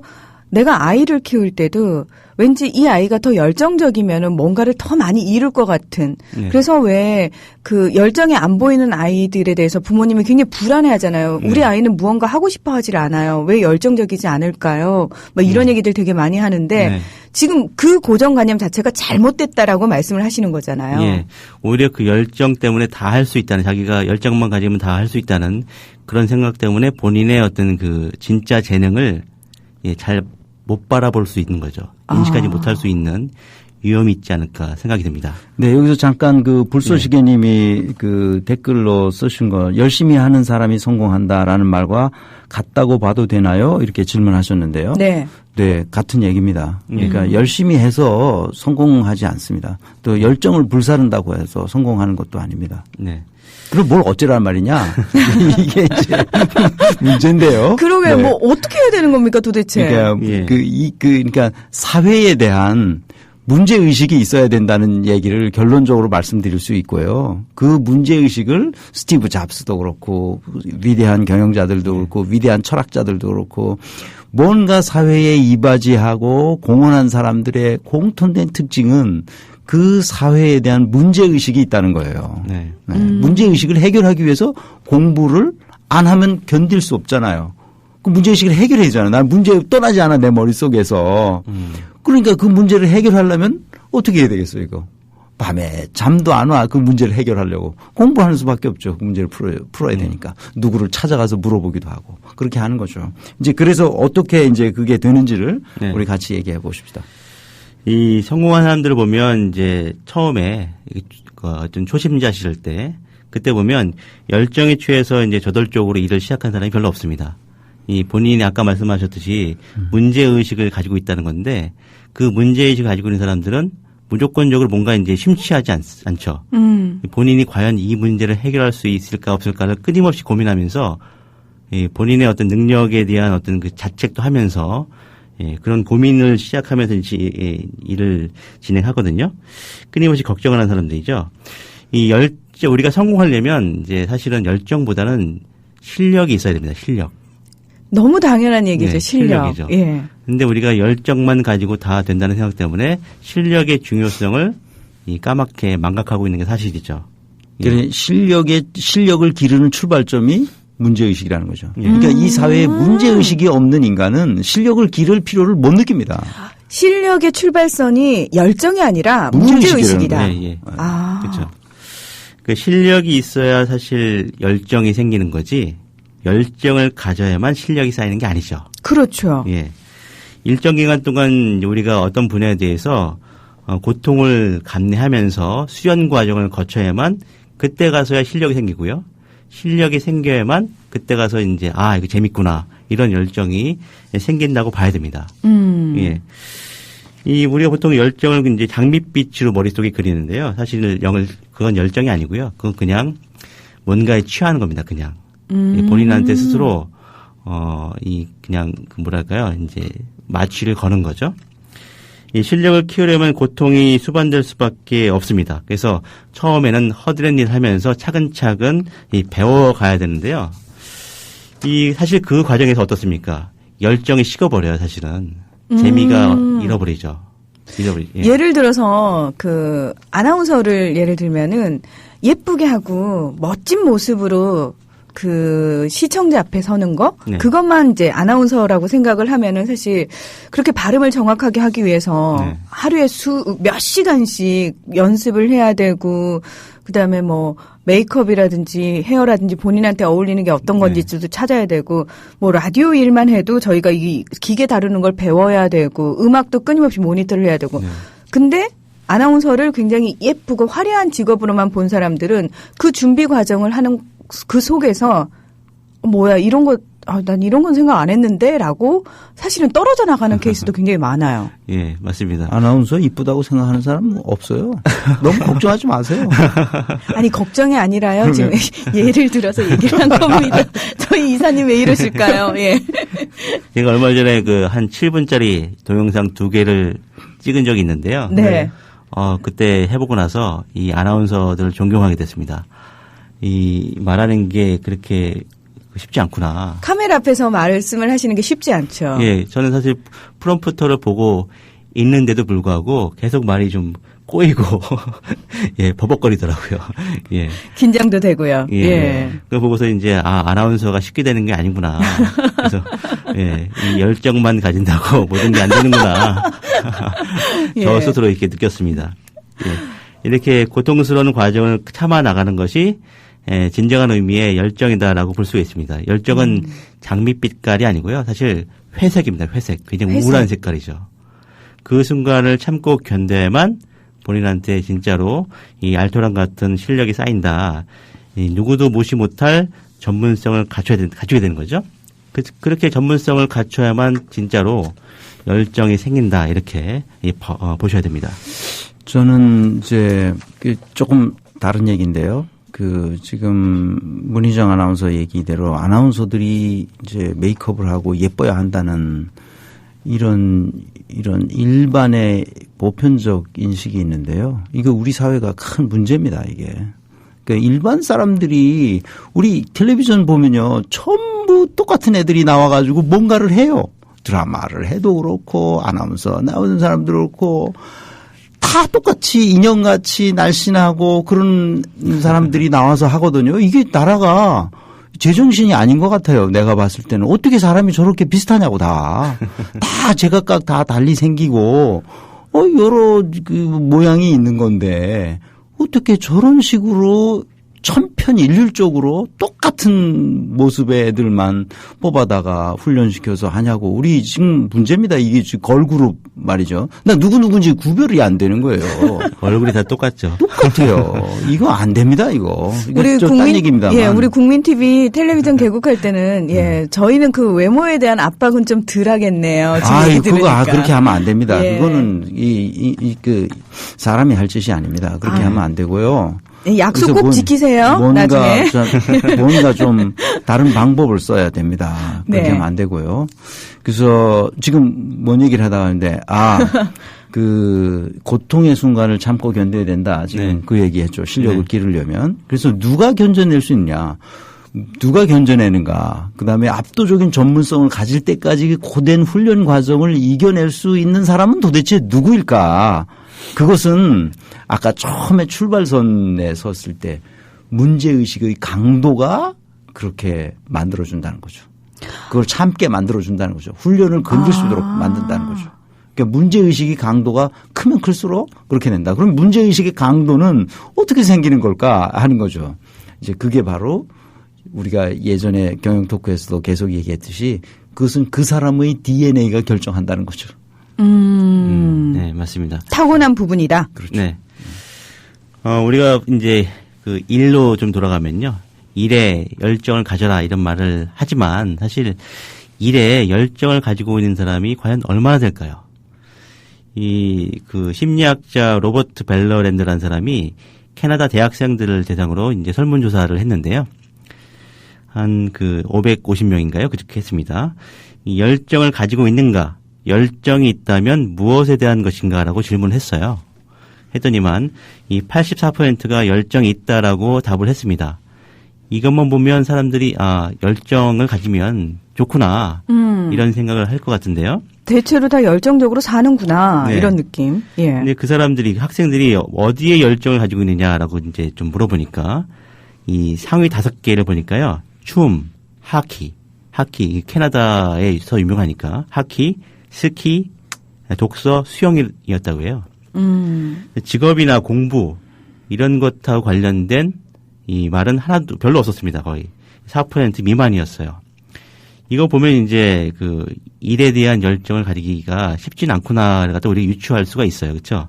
내가 아이를 키울 때도 왠지 이 아이가 더 열정적이면은 뭔가를 더 많이 이룰 것 같은. 그래서 왜 그 열정이 안 보이는 아이들에 대해서 부모님이 굉장히 불안해 하잖아요. 우리 아이는 무언가 하고 싶어 하질 않아요. 왜 열정적이지 않을까요? 뭐 이런 얘기들 되게 많이 하는데 지금 그 고정관념 자체가 잘못됐다라고 말씀을 하시는 거잖아요. 예. 오히려 그 열정 때문에 다 할 수 있다는, 자기가 열정만 가지면 다 할 수 있다는 그런 생각 때문에 본인의 어떤 그 진짜 재능을 잘 못 바라볼 수 있는 거죠. 인식하지 못할 수 있는 위험이 있지 않을까 생각이 듭니다. 네, 여기서 잠깐 그 불쏘시개님이 그 댓글로 쓰신 거, 열심히 하는 사람이 성공한다라는 말과 같다고 봐도 되나요? 이렇게 질문하셨는데요. 네. 네, 같은 얘기입니다. 그러니까 열심히 해서 성공하지 않습니다. 또 열정을 불사른다고 해서 성공하는 것도 아닙니다. 네. 그럼 뭘 어쩌란 말이냐? 이게 이제 문제인데요. 그러게 뭐 어떻게 해야 되는 겁니까 도대체? 그러니까 그러니까 사회에 대한 문제 의식이 있어야 된다는 얘기를 결론적으로 말씀드릴 수 있고요. 그 문제 의식을 스티브 잡스도 그렇고 위대한 경영자들도 그렇고 위대한 철학자들도 그렇고 뭔가 사회에 이바지하고 공헌한 사람들의 공통된 특징은 그 사회에 대한 문제의식이 있다는 거예요. 문제의식을 해결하기 위해서 공부를 안 하면 견딜 수 없잖아요. 그 문제의식을 해결해야 되잖아요. 난 문제 떠나지 않아, 내 머릿속에서. 그러니까 그 문제를 해결하려면 어떻게 해야 되겠어요, 이거. 밤에 잠도 안 와. 그 문제를 해결하려고. 공부하는 수밖에 없죠. 그 문제를 풀어야 되니까. 누구를 찾아가서 물어보기도 하고. 그렇게 하는 거죠. 이제 그래서 어떻게 이제 그게 되는지를 우리 같이 얘기해 보십시다. 이 성공한 사람들을 보면 이제 처음에 어떤 초심자실 때 그때 보면 열정에 취해서 이제 저돌적으로 일을 시작한 사람이 별로 없습니다. 이 본인이 아까 말씀하셨듯이 문제의식을 가지고 있다는 건데 그 문제의식을 가지고 있는 사람들은 무조건적으로 뭔가 이제 심취하지 않죠. 본인이 과연 이 문제를 해결할 수 있을까 없을까를 끊임없이 고민하면서 본인의 어떤 능력에 대한 어떤 그 자책도 하면서 그런 고민을 시작하면서 일을 진행하거든요. 끊임없이 걱정을 하는 사람들이죠. 우리가 성공하려면 이제 사실은 열정보다는 실력이 있어야 됩니다. 실력. 너무 당연한 얘기죠. 네, 실력. 실력이죠. 근데 우리가 열정만 가지고 다 된다는 생각 때문에 실력의 중요성을 까맣게 망각하고 있는 게 사실이죠. 그러니까 실력을 기르는 출발점이 문제의식이라는 거죠. 그러니까 이 사회에 문제의식이 없는 인간은 실력을 기를 필요를 못 느낍니다. 실력의 출발선이 열정이 아니라 문제의식이다. 그렇죠. 그 실력이 있어야 사실 열정이 생기는 거지 열정을 가져야만 실력이 쌓이는 게 아니죠. 그렇죠. 예. 일정 기간 동안 우리가 어떤 분야에 대해서 고통을 감내하면서 수련 과정을 거쳐야만 그때 가서야 실력이 생기고요. 실력이 생겨야만 그때 가서 이제 이거 재밌구나 이런 열정이 생긴다고 봐야 됩니다. 예. 우리가 보통 열정을 이제 장밋빛으로 머릿속에 그리는데요. 사실 그건 열정이 아니고요. 그건 그냥 뭔가에 취하는 겁니다. 그냥 본인한테 스스로 그냥 뭐랄까요, 이제 마취를 거는 거죠. 이 실력을 키우려면 고통이 수반될 수밖에 없습니다. 그래서 처음에는 허드렛 일 하면서 차근차근 배워가야 되는데요. 사실 그 과정에서 어떻습니까? 열정이 식어버려요, 사실은. 재미가 잃어버리죠. 예. 예를 들어서 그 아나운서를 예를 들면은 예쁘게 하고 멋진 모습으로 그 시청자 앞에 서는 거 네. 그것만 이제 아나운서라고 생각을 하면은 사실 그렇게 발음을 정확하게 하기 위해서 네. 하루에 몇 시간씩 연습을 해야 되고 그다음에 뭐 메이크업이라든지 헤어라든지 본인한테 어울리는 게 어떤 건지도 찾아야 되고 뭐 라디오 일만 해도 저희가 이 기계 다루는 걸 배워야 되고 음악도 끊임없이 모니터를 해야 되고 근데 아나운서를 굉장히 예쁘고 화려한 직업으로만 본 사람들은 그 준비 과정을 하는 그 속에서 뭐야 이런 거 난 이런 건 생각 안 했는데라고 사실은 떨어져 나가는 케이스도 굉장히 많아요. 예, 맞습니다. 아나운서 이쁘다고 생각하는 사람은 없어요. 너무 걱정하지 마세요. 아니 걱정이 아니라요. 지금 예를 들어서 얘기를 한 겁니다. 저희 이사님 왜 이러실까요? 예. 제가 얼마 전에 한 7분짜리 동영상 2개를 찍은 적이 있는데요. 네. 그때 해보고 나서 이 아나운서들을 존경하게 됐습니다. 말하는 게 그렇게 쉽지 않구나. 카메라 앞에서 말씀을 하시는 게 쉽지 않죠. 예, 저는 사실 프롬프터를 보고 있는데도 불구하고 계속 말이 좀 꼬이고 예, 버벅거리더라고요. 예. 긴장도 되고요. 예. 예. 그거 보고서 이제 아나운서가 쉽게 되는 게 아니구나. 그래서 예, 이 열정만 가진다고 모든 게 안 되는구나. 저 예. 스스로 이렇게 느꼈습니다. 예. 이렇게 고통스러운 과정을 참아 나가는 것이 진정한 의미의 열정이다라고 볼 수가 있습니다. 열정은 장밋빛깔이 아니고요. 사실 회색입니다. 회색. 굉장히 우울한 색깔이죠. 그 순간을 참고 견뎌야만 본인한테 진짜로 이 알토란 같은 실력이 쌓인다. 누구도 무시 못할 전문성을 갖추게 되는 거죠. 그렇게 전문성을 갖춰야만 진짜로 열정이 생긴다. 이렇게 보셔야 됩니다. 저는 이제 조금 다른 얘기인데요. 지금 문희정 아나운서 얘기대로 아나운서들이 이제 메이크업을 하고 예뻐야 한다는 이런 일반의 보편적 인식이 있는데요. 이거 우리 사회가 큰 문제입니다, 이게. 그러니까 일반 사람들이 우리 텔레비전 보면요. 전부 똑같은 애들이 나와가지고 뭔가를 해요. 드라마를 해도 그렇고 아나운서 나오는 사람도 그렇고 다 똑같이 인형같이 날씬하고 그런 사람들이 나와서 하거든요. 이게 나라가 제정신이 아닌 것 같아요. 내가 봤을 때는. 어떻게 사람이 저렇게 비슷하냐고 다 제각각 다 달리 생기고 여러 모양이 있는 건데 어떻게 저런 식으로 천편일률적으로 똑같은 모습의 애들만 뽑아다가 훈련시켜서 하냐고. 우리 지금 문제입니다. 이게 지금 걸그룹 말이죠. 나 누구누구인지 구별이 안 되는 거예요. 얼굴이 다 똑같죠. 똑같아요. 이거 안 됩니다, 이거. 우리 딴 얘기입니다만. 예, 우리 국민 TV 텔레비전 개국할 때는 저희는 그 외모에 대한 압박은 좀 덜하겠네요. 그거 그렇게 하면 안 됩니다. 예. 그거는 사람이 할 짓이 아닙니다. 그렇게 하면 안 되고요. 약속 꼭 지키세요. 나중에. 뭔가 좀 다른 방법을 써야 됩니다. 그렇게 하면 안 되고요. 그래서 지금 뭔 얘기를 하다가 하는데 고통의 순간을 참고 견뎌야 된다. 지금 그 얘기했죠. 실력을 기르려면. 그래서 누가 견뎌낼 수 있냐. 누가 견뎌내는가. 그다음에 압도적인 전문성을 가질 때까지 고된 훈련 과정을 이겨낼 수 있는 사람은 도대체 누구일까. 그것은 아까 처음에 출발선에 섰을 때 문제의식의 강도가 그렇게 만들어준다는 거죠. 그걸 참게 만들어준다는 거죠. 훈련을 견딜 수 있도록 만든다는 거죠. 그러니까 문제의식의 강도가 크면 클수록 그렇게 된다. 그럼 문제의식의 강도는 어떻게 생기는 걸까 하는 거죠. 이제 그게 바로 우리가 예전에 경영 토크에서도 계속 얘기했듯이 그것은 그 사람의 DNA가 결정한다는 거죠. 네, 맞습니다. 타고난 부분이다. 그렇죠. 네. 우리가 이제 그 일로 좀 돌아가면요. 일에 열정을 가져라 이런 말을 하지만 사실 일에 열정을 가지고 있는 사람이 과연 얼마나 될까요? 그 심리학자 로버트 벨러랜드라는 사람이 캐나다 대학생들을 대상으로 이제 설문조사를 했는데요. 한 그 550명인가요? 그렇게 했습니다. 이 열정을 가지고 있는가? 열정이 있다면 무엇에 대한 것인가라고 질문을 했어요. 했더니만 이 84%가 열정이 있다라고 답을 했습니다. 이것만 보면 사람들이 열정을 가지면 좋구나 이런 생각을 할 것 같은데요. 대체로 다 열정적으로 사는구나 네. 이런 느낌. 예. 근데 그 사람들이 학생들이 어디에 열정을 가지고 있느냐라고 이제 좀 물어보니까 이 상위 5개를 보니까요. 춤, 하키, 캐나다에서 유명하니까 하키, 스키, 독서, 수영이었다고 해요. 직업이나 공부 이런 것하고 관련된 이 말은 하나도 별로 없었습니다. 거의 4% 미만이었어요. 이거 보면 이제 그 일에 대한 열정을 가지기가 쉽진 않구나를 갖다 우리가 유추할 수가 있어요. 그렇죠?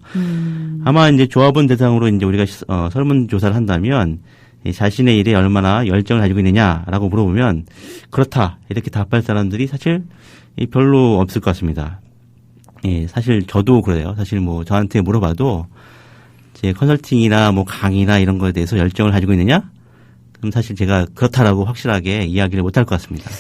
아마 이제 조합원 대상으로 이제 우리가 설문조사를 한다면 자신의 일에 얼마나 열정을 가지고 있느냐라고 물어보면 그렇다 이렇게 답할 사람들이 사실 별로 없을 것 같습니다. 예, 사실 저도 그래요. 사실 뭐 저한테 물어봐도 제 컨설팅이나 뭐 강의나 이런 거에 대해서 열정을 가지고 있느냐? 그럼 사실 제가 그렇다라고 확실하게 이야기를 못할 것 같습니다.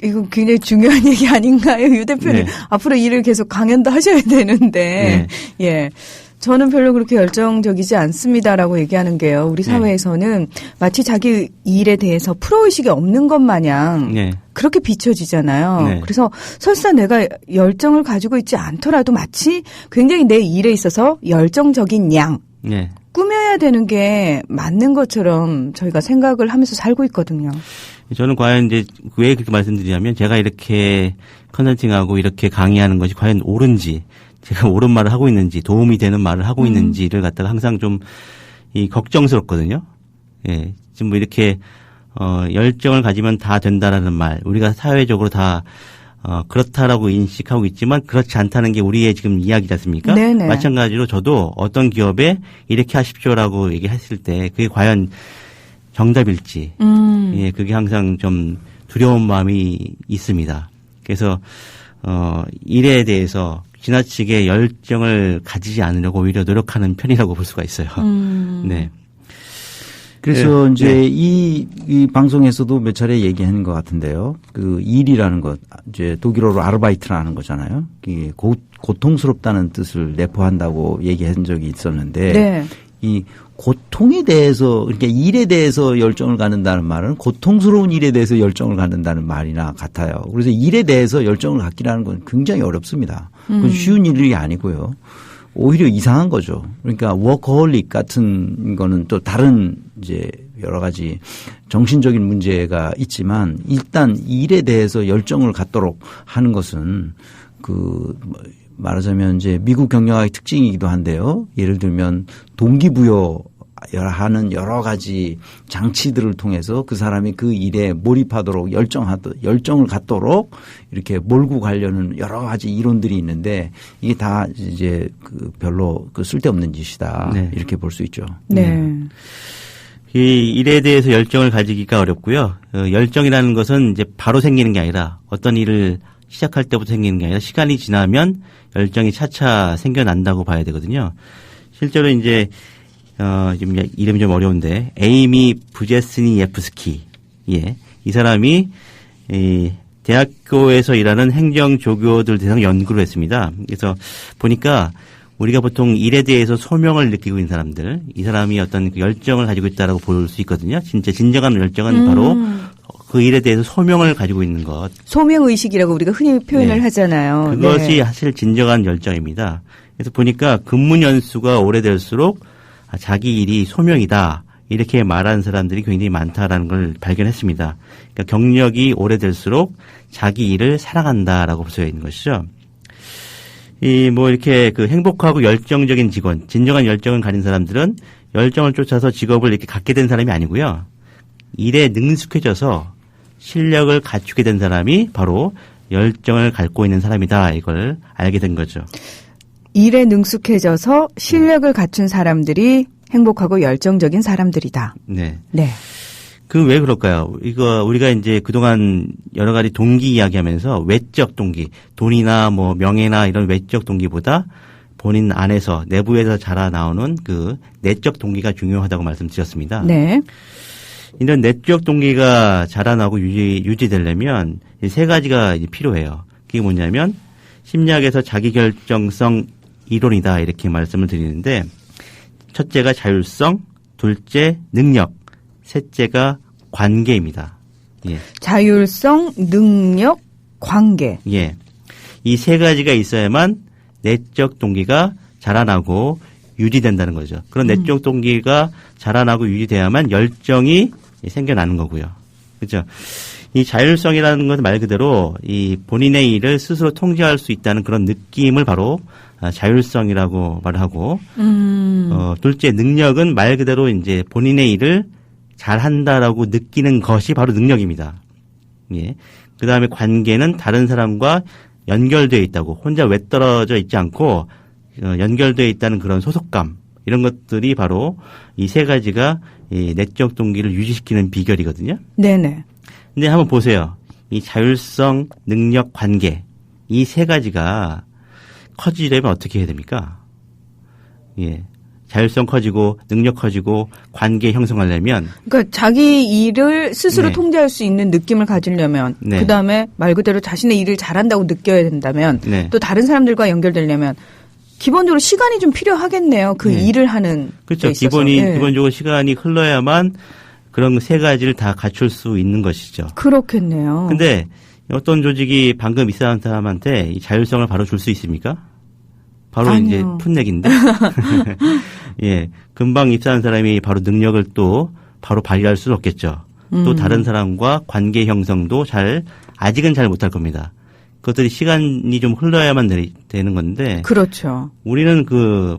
이건 굉장히 중요한 얘기 아닌가요? 유 대표님. 네. 앞으로 일을 계속 강연도 하셔야 되는데. 네. 예. 저는 별로 그렇게 열정적이지 않습니다라고 얘기하는 게요. 우리 사회에서는 마치 자기 일에 대해서 프로의식이 없는 것 마냥 네. 그렇게 비춰지잖아요. 네. 그래서 설사 내가 열정을 가지고 있지 않더라도 마치 굉장히 내 일에 있어서 열정적인 양. 네. 꾸며야 되는 게 맞는 것처럼 저희가 생각을 하면서 살고 있거든요. 저는 과연 이제 왜 그렇게 말씀드리냐면 제가 이렇게 컨설팅하고 이렇게 강의하는 것이 과연 옳은지 제가 옳은 말을 하고 있는지 도움이 되는 말을 하고 있는지를 갖다가 항상 좀 걱정스럽거든요. 예. 지금 뭐 이렇게 열정을 가지면 다 된다라는 말 우리가 사회적으로 다 그렇다라고 인식하고 있지만 그렇지 않다는 게 우리의 지금 이야기지 않습니까? 네네. 마찬가지로 저도 어떤 기업에 이렇게 하십시오라고 얘기했을 때 그게 과연 정답일지 예, 그게 항상 좀 두려운 마음이 있습니다. 그래서 일에 대해서 지나치게 열정을 가지지 않으려고 오히려 노력하는 편이라고 볼 수가 있어요. 네. 그래서 네. 이제 네. 이 방송에서도 몇 차례 얘기한 것 같은데요. 그 일이라는 것, 이제 독일어로 아르바이트라는 거잖아요. 이게 고통스럽다는 뜻을 내포한다고 얘기한 적이 있었는데 네. 이 고통에 대해서 그러니까 일에 대해서 열정을 갖는다는 말은 고통스러운 일에 대해서 열정을 갖는다는 말이나 같아요. 그래서 일에 대해서 열정을 갖기라는 건 굉장히 어렵습니다. 그건 쉬운 일이 아니고요. 오히려 이상한 거죠. 그러니까 워커홀릭 같은 거는 또 다른 이제 여러 가지 정신적인 문제가 있지만 일단 일에 대해서 열정을 갖도록 하는 것은 말하자면 이제 미국 경영학의 특징이기도 한데요. 예를 들면 동기부여하는 여러 가지 장치들을 통해서 그 사람이 그 일에 몰입하도록 열정을 갖도록 이렇게 몰고 가려는 여러 가지 이론들이 있는데 이게 다 이제 별로 쓸데없는 짓이다. 네. 이렇게 볼 수 있죠. 네. 이 일에 대해서 열정을 가지기가 어렵고요. 열정이라는 것은 이제 바로 생기는 게 아니라 어떤 일을 시작할 때부터 생기는 게 아니라 시간이 지나면 열정이 차차 생겨난다고 봐야 되거든요. 실제로 이제 좀 이름이 좀 어려운데 에이미 부제스니예프스키, 예, 이 사람이 대학교에서 일하는 행정조교들 대상 연구를 했습니다. 그래서 보니까 우리가 보통 일에 대해서 소명을 느끼고 있는 사람들, 이 사람이 어떤 열정을 가지고 있다라고 볼 수 있거든요. 진짜 진정한 열정은 바로 그 일에 대해서 소명을 가지고 있는 것. 소명의식이라고 우리가 흔히 표현을 네. 하잖아요. 그것이 네. 사실 진정한 열정입니다. 그래서 보니까 근무 연수가 오래될수록 자기 일이 소명이다. 이렇게 말하는 사람들이 굉장히 많다라는 걸 발견했습니다. 그러니까 경력이 오래될수록 자기 일을 사랑한다라고 볼 수 있는 것이죠. 이렇게 행복하고 열정적인 직원, 진정한 열정을 가진 사람들은 열정을 쫓아서 직업을 이렇게 갖게 된 사람이 아니고요. 일에 능숙해져서 실력을 갖추게 된 사람이 바로 열정을 갖고 있는 사람이다. 이걸 알게 된 거죠. 일에 능숙해져서 실력을 갖춘 사람들이 행복하고 열정적인 사람들이다. 네. 네. 그 왜 그럴까요? 이거 우리가 이제 그동안 여러 가지 동기 이야기하면서 외적 동기, 돈이나 뭐 명예나 이런 외적 동기보다 본인 안에서 내부에서 자라나오는 그 내적 동기가 중요하다고 말씀드렸습니다. 네. 이런 내적 동기가 자라나고 유지되려면 세 가지가 이제 필요해요. 그게 뭐냐면 심리학에서 자기결정성 이론이다 이렇게 말씀을 드리는데 첫째가 자율성, 둘째 능력, 셋째가 관계입니다. 예. 자율성, 능력, 관계. 예. 이 세 가지가 있어야만 내적 동기가 자라나고 유지된다는 거죠. 그런 내적 동기가 자라나고 유지돼야만 열정이 생겨나는 거고요. 그렇죠? 이 자율성이라는 것은 말 그대로 이 본인의 일을 스스로 통제할 수 있다는 그런 느낌을 바로 자율성이라고 말하고, 둘째 능력은 말 그대로 이제 본인의 일을 잘한다라고 느끼는 것이 바로 능력입니다. 예. 그 다음에 관계는 다른 사람과 연결되어 있다고, 혼자 외떨어져 있지 않고 연결되어 있다는 그런 소속감, 이런 것들이 바로 이 세 가지가 이 내적 동기를 유지시키는 비결이거든요. 네네. 근데 한번 보세요. 이 자율성, 능력, 관계, 이 세 가지가 커지려면 어떻게 해야 됩니까? 예. 자율성 커지고 능력 커지고 관계 형성하려면, 그러니까 자기 일을 스스로 네. 통제할 수 있는 느낌을 가지려면, 네. 그다음에 말 그대로 자신의 일을 잘한다고 느껴야 된다면, 네. 또 다른 사람들과 연결되려면 기본적으로 시간이 좀 필요하겠네요. 그 네. 일을 하는 그렇죠. 데 있어서. 기본적으로 시간이 흘러야만 그런 세 가지를 다 갖출 수 있는 것이죠. 그렇겠네요. 근데 어떤 조직이 방금 입사한 사람한테 이 자율성을 바로 줄 수 있습니까? 바로 아니요. 이제 풋내기인데. 예. 금방 입사한 사람이 바로 능력을 또 바로 발휘할 수는 없겠죠. 또 다른 사람과 관계 형성도 아직은 잘 못할 겁니다. 그것들이 시간이 좀 흘러야만 되는 건데. 그렇죠. 우리는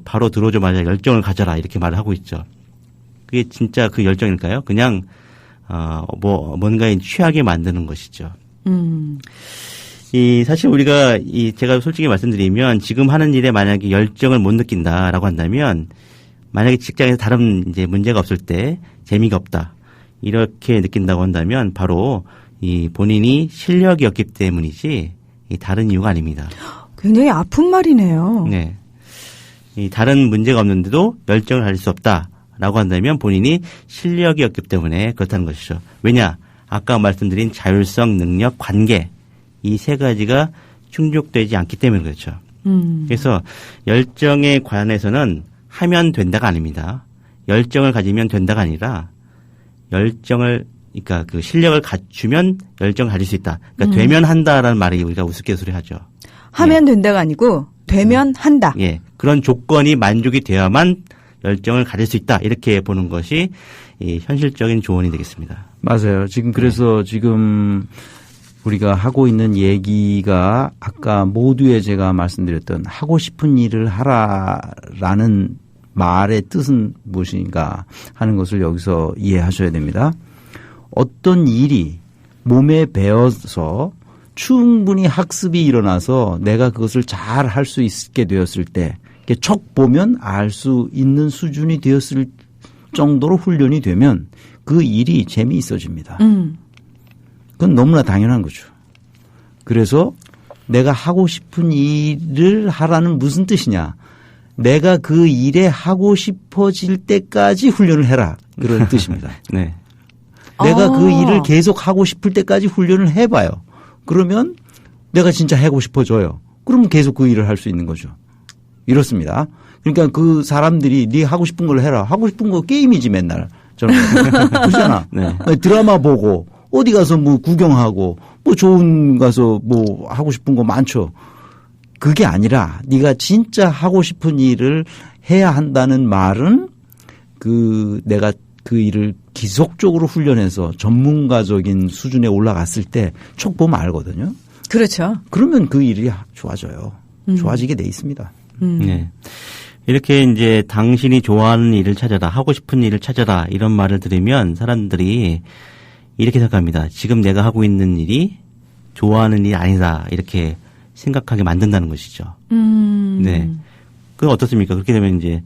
바로 들어오자마자 열정을 가져라 이렇게 말을 하고 있죠. 그게 진짜 그 열정일까요? 그냥, 뭔가에 취하게 만드는 것이죠. 사실 우리가 제가 솔직히 말씀드리면 지금 하는 일에 만약에 열정을 못 느낀다라고 한다면 만약에 직장에서 다른 이제 문제가 없을 때 재미가 없다. 이렇게 느낀다고 한다면 바로 이 본인이 실력이 없기 때문이지 다른 이유가 아닙니다. 굉장히 아픈 말이네요. 네. 다른 문제가 없는데도 열정을 가질 수 없다라고 한다면 본인이 실력이 없기 때문에 그렇다는 것이죠. 왜냐? 아까 말씀드린 자율성, 능력, 관계 이 세 가지가 충족되지 않기 때문에 그렇죠. 그래서 열정에 관해서는 하면 된다가 아닙니다. 열정을 가지면 된다가 아니라 그러니까 그 실력을 갖추면 열정을 가질 수 있다. 그러니까 되면 한다라는 말이 우리가 우스갯소리 하죠. 하면 된다가 아니고 되면 한다. 예. 그런 조건이 만족이 되어야만 열정을 가질 수 있다. 이렇게 보는 것이 현실적인 조언이 되겠습니다. 맞아요. 그래서 지금 우리가 하고 있는 얘기가 아까 모두에 제가 말씀드렸던 하고 싶은 일을 하라라는 말의 뜻은 무엇인가 하는 것을 여기서 이해하셔야 됩니다. 어떤 일이 몸에 배어서 충분히 학습이 일어나서 내가 그것을 잘 할 수 있게 되었을 때 척 보면 알 수 있는 수준이 되었을 정도로 훈련이 되면 그 일이 재미있어집니다. 그건 너무나 당연한 거죠. 그래서 내가 하고 싶은 일을 하라는 무슨 뜻이냐. 내가 그 일에 하고 싶어질 때까지 훈련을 해라. 그런 뜻입니다. 네. 내가 그 일을 계속 하고 싶을 때까지 훈련을 해봐요. 그러면 내가 진짜 하고 싶어져요. 그러면 계속 그 일을 할 수 있는 거죠. 이렇습니다. 그러니까 그 사람들이 네 하고 싶은 걸 해라. 하고 싶은 거 게임이지 맨날. 저는 그렇잖아. 네. 드라마 보고 어디 가서 뭐 구경하고 뭐 좋은 가서 뭐 하고 싶은 거 많죠. 그게 아니라 네가 진짜 하고 싶은 일을 해야 한다는 말은 내가 그 일을 지속적으로 훈련해서 전문가적인 수준에 올라갔을 때 촉 보면 알거든요. 그렇죠. 그러면 그 일이 좋아져요. 좋아지게 돼 있습니다. 네. 이렇게 이제 당신이 좋아하는 일을 찾아라, 하고 싶은 일을 찾아라 이런 말을 들으면 사람들이 이렇게 생각합니다. 지금 내가 하고 있는 일이 좋아하는 일이 아니다 이렇게 생각하게 만든다는 것이죠. 네. 그건 어떻습니까? 그렇게 되면 이제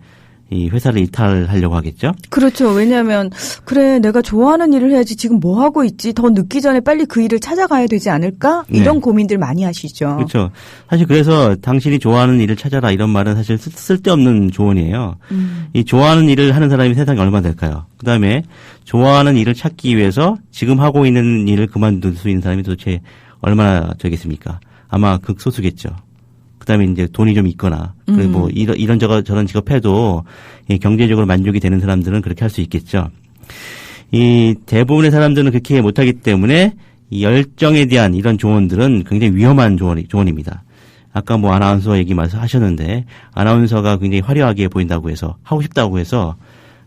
이 회사를 이탈하려고 하겠죠? 그렇죠. 왜냐하면 그래 내가 좋아하는 일을 해야지 지금 뭐 하고 있지 더 늦기 전에 빨리 그 일을 찾아가야 되지 않을까? 이런 네. 고민들 많이 하시죠. 그렇죠. 사실 그래서 당신이 좋아하는 일을 찾아라 이런 말은 사실 쓸데없는 조언이에요. 이 좋아하는 일을 하는 사람이 세상에 얼마나 될까요? 그다음에 좋아하는 일을 찾기 위해서 지금 하고 있는 일을 그만둘 수 있는 사람이 도대체 얼마나 되겠습니까? 아마 극소수겠죠. 그다음에 이제 돈이 좀 있거나 그리고 뭐 이런 저런 직업해도 이 경제적으로 만족이 되는 사람들은 그렇게 할 수 있겠죠. 이 대부분의 사람들은 그렇게 못하기 때문에 이 열정에 대한 이런 조언들은 굉장히 위험한 조언입니다. 아까 뭐 아나운서 얘기 말씀하셨는데 아나운서가 굉장히 화려하게 보인다고 해서 하고 싶다고 해서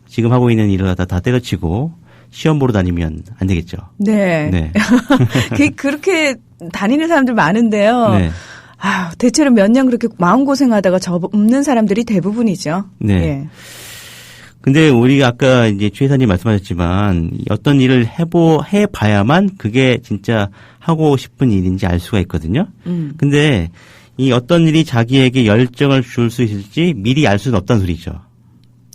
지금 하고 있는 일을 다 때려치고 시험 보러 다니면 안 되겠죠. 네. 네. 그렇게 다니는 사람들 많은데요. 네. 아, 대체로 몇 년 그렇게 마음고생하다가 접는 사람들이 대부분이죠. 네. 예. 근데 우리가 아까 이제 최 회사님 말씀하셨지만 어떤 일을 해봐야만 그게 진짜 하고 싶은 일인지 알 수가 있거든요. 근데 이 어떤 일이 자기에게 열정을 줄 수 있을지 미리 알 수는 없다는 소리죠.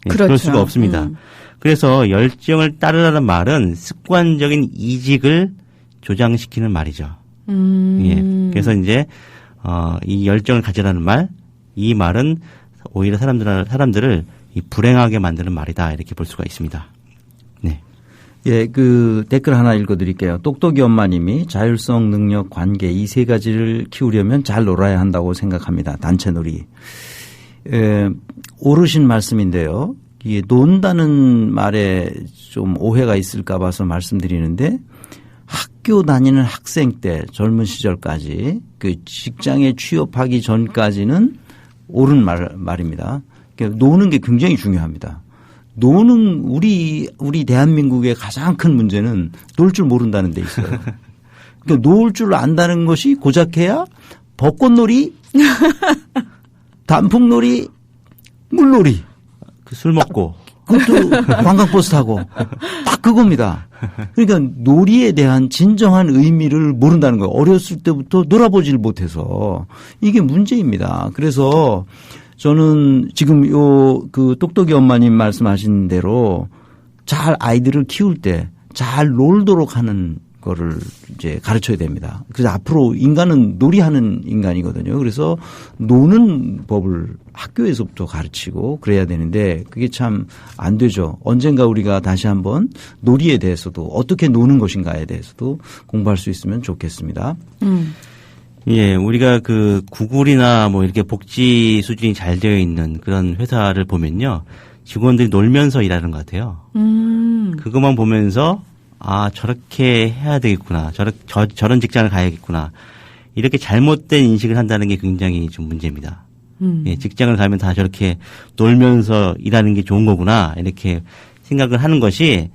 예, 그렇죠. 그럴 수가 없습니다. 그래서 열정을 따르라는 말은 습관적인 이직을 조장시키는 말이죠. 예. 그래서 이제 이 열정을 가지라는 말, 이 말은 오히려 사람들을 이 불행하게 만드는 말이다 이렇게 볼 수가 있습니다. 네. 예, 그 댓글 하나 읽어드릴게요. 똑똑이 엄마님이 자율성, 능력, 관계 이 세 가지를 키우려면 잘 놀아야 한다고 생각합니다. 단체 놀이. 오르신 말씀인데요. 이게 논다는 말에 좀 오해가 있을까 봐서 말씀드리는데 학교 다니는 학생 때 젊은 시절까지 그 직장에 취업하기 전까지는 옳은 말입니다. 그러니까 노는 게 굉장히 중요합니다. 노는 우리 대한민국의 가장 큰 문제는 놀 줄 모른다는 데 있어요. 그러니까 놀 줄 안다는 것이 고작해야 벚꽃놀이, 단풍놀이, 물놀이. 술 먹고. 그것도 관광버스 타고 딱 그겁니다. 그러니까 놀이에 대한 진정한 의미를 모른다는 거예요. 어렸을 때부터 놀아보질 못해서 이게 문제입니다. 그래서 저는 지금 그 똑똑이 엄마님 말씀하신 대로 잘 아이들을 키울 때 잘 놀도록 하는 거를 이제 가르쳐야 됩니다. 그래서 앞으로 인간은 놀이하는 인간이거든요. 그래서 노는 법을 학교에서부터 가르치고 그래야 되는데 그게 참 안 되죠. 언젠가 우리가 다시 한번 놀이에 대해서도 어떻게 노는 것인가에 대해서도 공부할 수 있으면 좋겠습니다. 예, 우리가 그 구글이나 뭐 이렇게 복지 수준이 잘 되어 있는 그런 회사를 보면요. 직원들이 놀면서 일하는 것 같아요. 그것만 보면서 아, 저렇게 해야 되겠구나. 저런 직장을 가야겠구나. 이렇게 잘못된 인식을 한다는 게 굉장히 좀 문제입니다. 예, 직장을 가면 다 저렇게 놀면서 일하는 게 좋은 거구나. 이렇게 생각을 하는 것이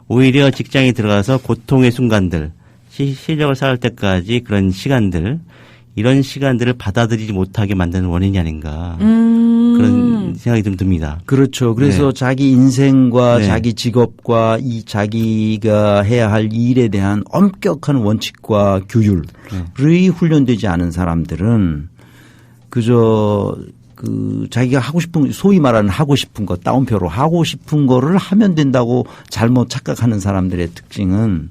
오히려 직장에 들어가서 고통의 순간들, 실력을 쌓을 때까지 그런 시간들, 이런 시간들을 받아들이지 못하게 만드는 원인이 아닌가. 그런 생각이 좀 듭니다. 그렇죠. 그래서 네. 자기 인생과 네. 자기 직업과 이 자기가 해야 할 일에 대한 엄격한 원칙과 규율이 훈련되지 않은 사람들은 그저 그 자기가 하고 싶은 소위 말하는 하고 싶은 거 따옴표로 하고 싶은 거를 하면 된다고 잘못 착각하는 사람들의 특징은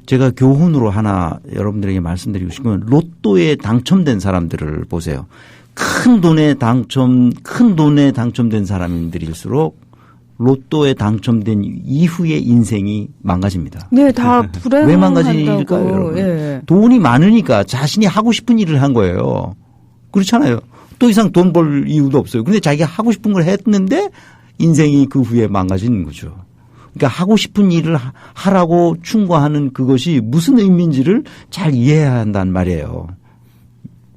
제가 교훈으로 하나 여러분들에게 말씀드리고 싶은 건 로또에 당첨된 사람들을 보세요. 큰 돈에 당첨된 사람들일수록 로또에 당첨된 이후의 인생이 망가집니다. 네, 다 불행한다고. 왜 망가질까요, 여러분? 예. 돈이 많으니까 자신이 하고 싶은 일을 한 거예요. 그렇잖아요. 또 이상 돈 벌 이유도 없어요. 근데 자기가 하고 싶은 걸 했는데 인생이 그 후에 망가지는 거죠. 그러니까 하고 싶은 일을 하라고 충고하는 그것이 무슨 의미인지를 잘 이해해야 한다는 말이에요.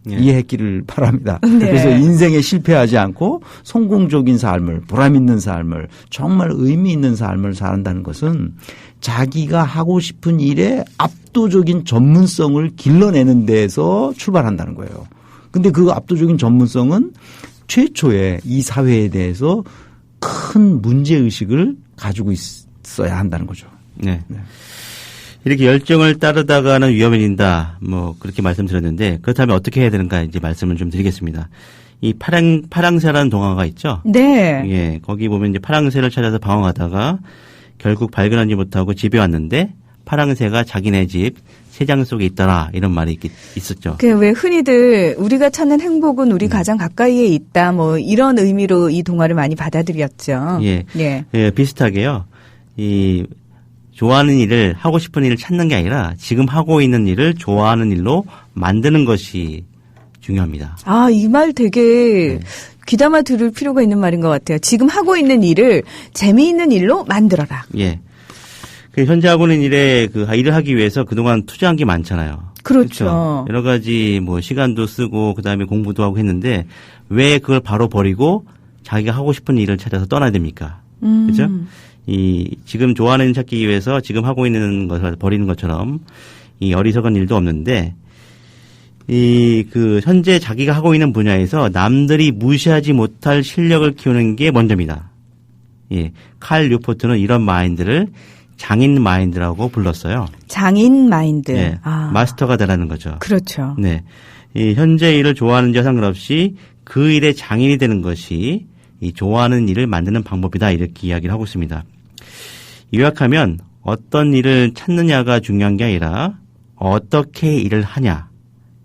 네. 이해했기를 바랍니다. 네. 그래서 인생에 실패하지 않고 성공적인 삶을, 보람 있는 삶을, 정말 의미 있는 삶을 살한다는 것은 자기가 하고 싶은 일에 압도적인 전문성을 길러내는 데에서 출발한다는 거예요. 근데 그 압도적인 전문성은 최초에 이 사회에 대해서 큰 문제의식을 가지고 있어야 한다는 거죠. 네. 이렇게 열정을 따르다가는 위험에 이른다. 뭐 그렇게 말씀드렸는데 그렇다면 어떻게 해야 되는가 이제 말씀을 좀 드리겠습니다. 이 파랑새라는 동화가 있죠. 네. 예, 거기 보면 이제 파랑새를 찾아서 방황하다가 결국 발견하지 못하고 집에 왔는데 파랑새가 자기네 집 새장 속에 있더라 이런 말이 있었죠. 그 왜 흔히들 우리가 찾는 행복은 우리 가장 가까이에 있다 뭐 이런 의미로 이 동화를 많이 받아들였죠. 예, 예. 예, 비슷하게요. 이 좋아하는 일을 하고 싶은 일을 찾는 게 아니라 지금 하고 있는 일을 좋아하는 일로 만드는 것이 중요합니다. 아, 이 말 되게 귀담아 들을 필요가 있는 말인 것 같아요. 지금 하고 있는 일을 재미있는 일로 만들어라. 예. 그 현재 하고 있는 일에 그 일을 하기 위해서 그동안 투자한 게 많잖아요. 그렇죠. 여러 가지 뭐 시간도 쓰고 그다음에 공부도 하고 했는데 왜 그걸 바로 버리고 자기가 하고 싶은 일을 찾아서 떠나야 됩니까? 그렇죠? 이 지금 좋아하는 일 찾기 위해서 지금 하고 있는 것을 버리는 것처럼 이 어리석은 일도 없는데 이 그 현재 자기가 하고 있는 분야에서 남들이 무시하지 못할 실력을 키우는 게 먼저입니다. 예. 칼 뉴포트는 이런 마인드를 장인 마인드라고 불렀어요. 장인 마인드. 네. 아. 마스터가 되라는 거죠. 그렇죠. 네. 이 현재 일을 좋아하는지와 상관없이 그 일의 장인이 되는 것이 이 좋아하는 일을 만드는 방법이다 이렇게 이야기를 하고 있습니다. 요약하면 어떤 일을 찾느냐가 중요한 게 아니라 어떻게 일을 하냐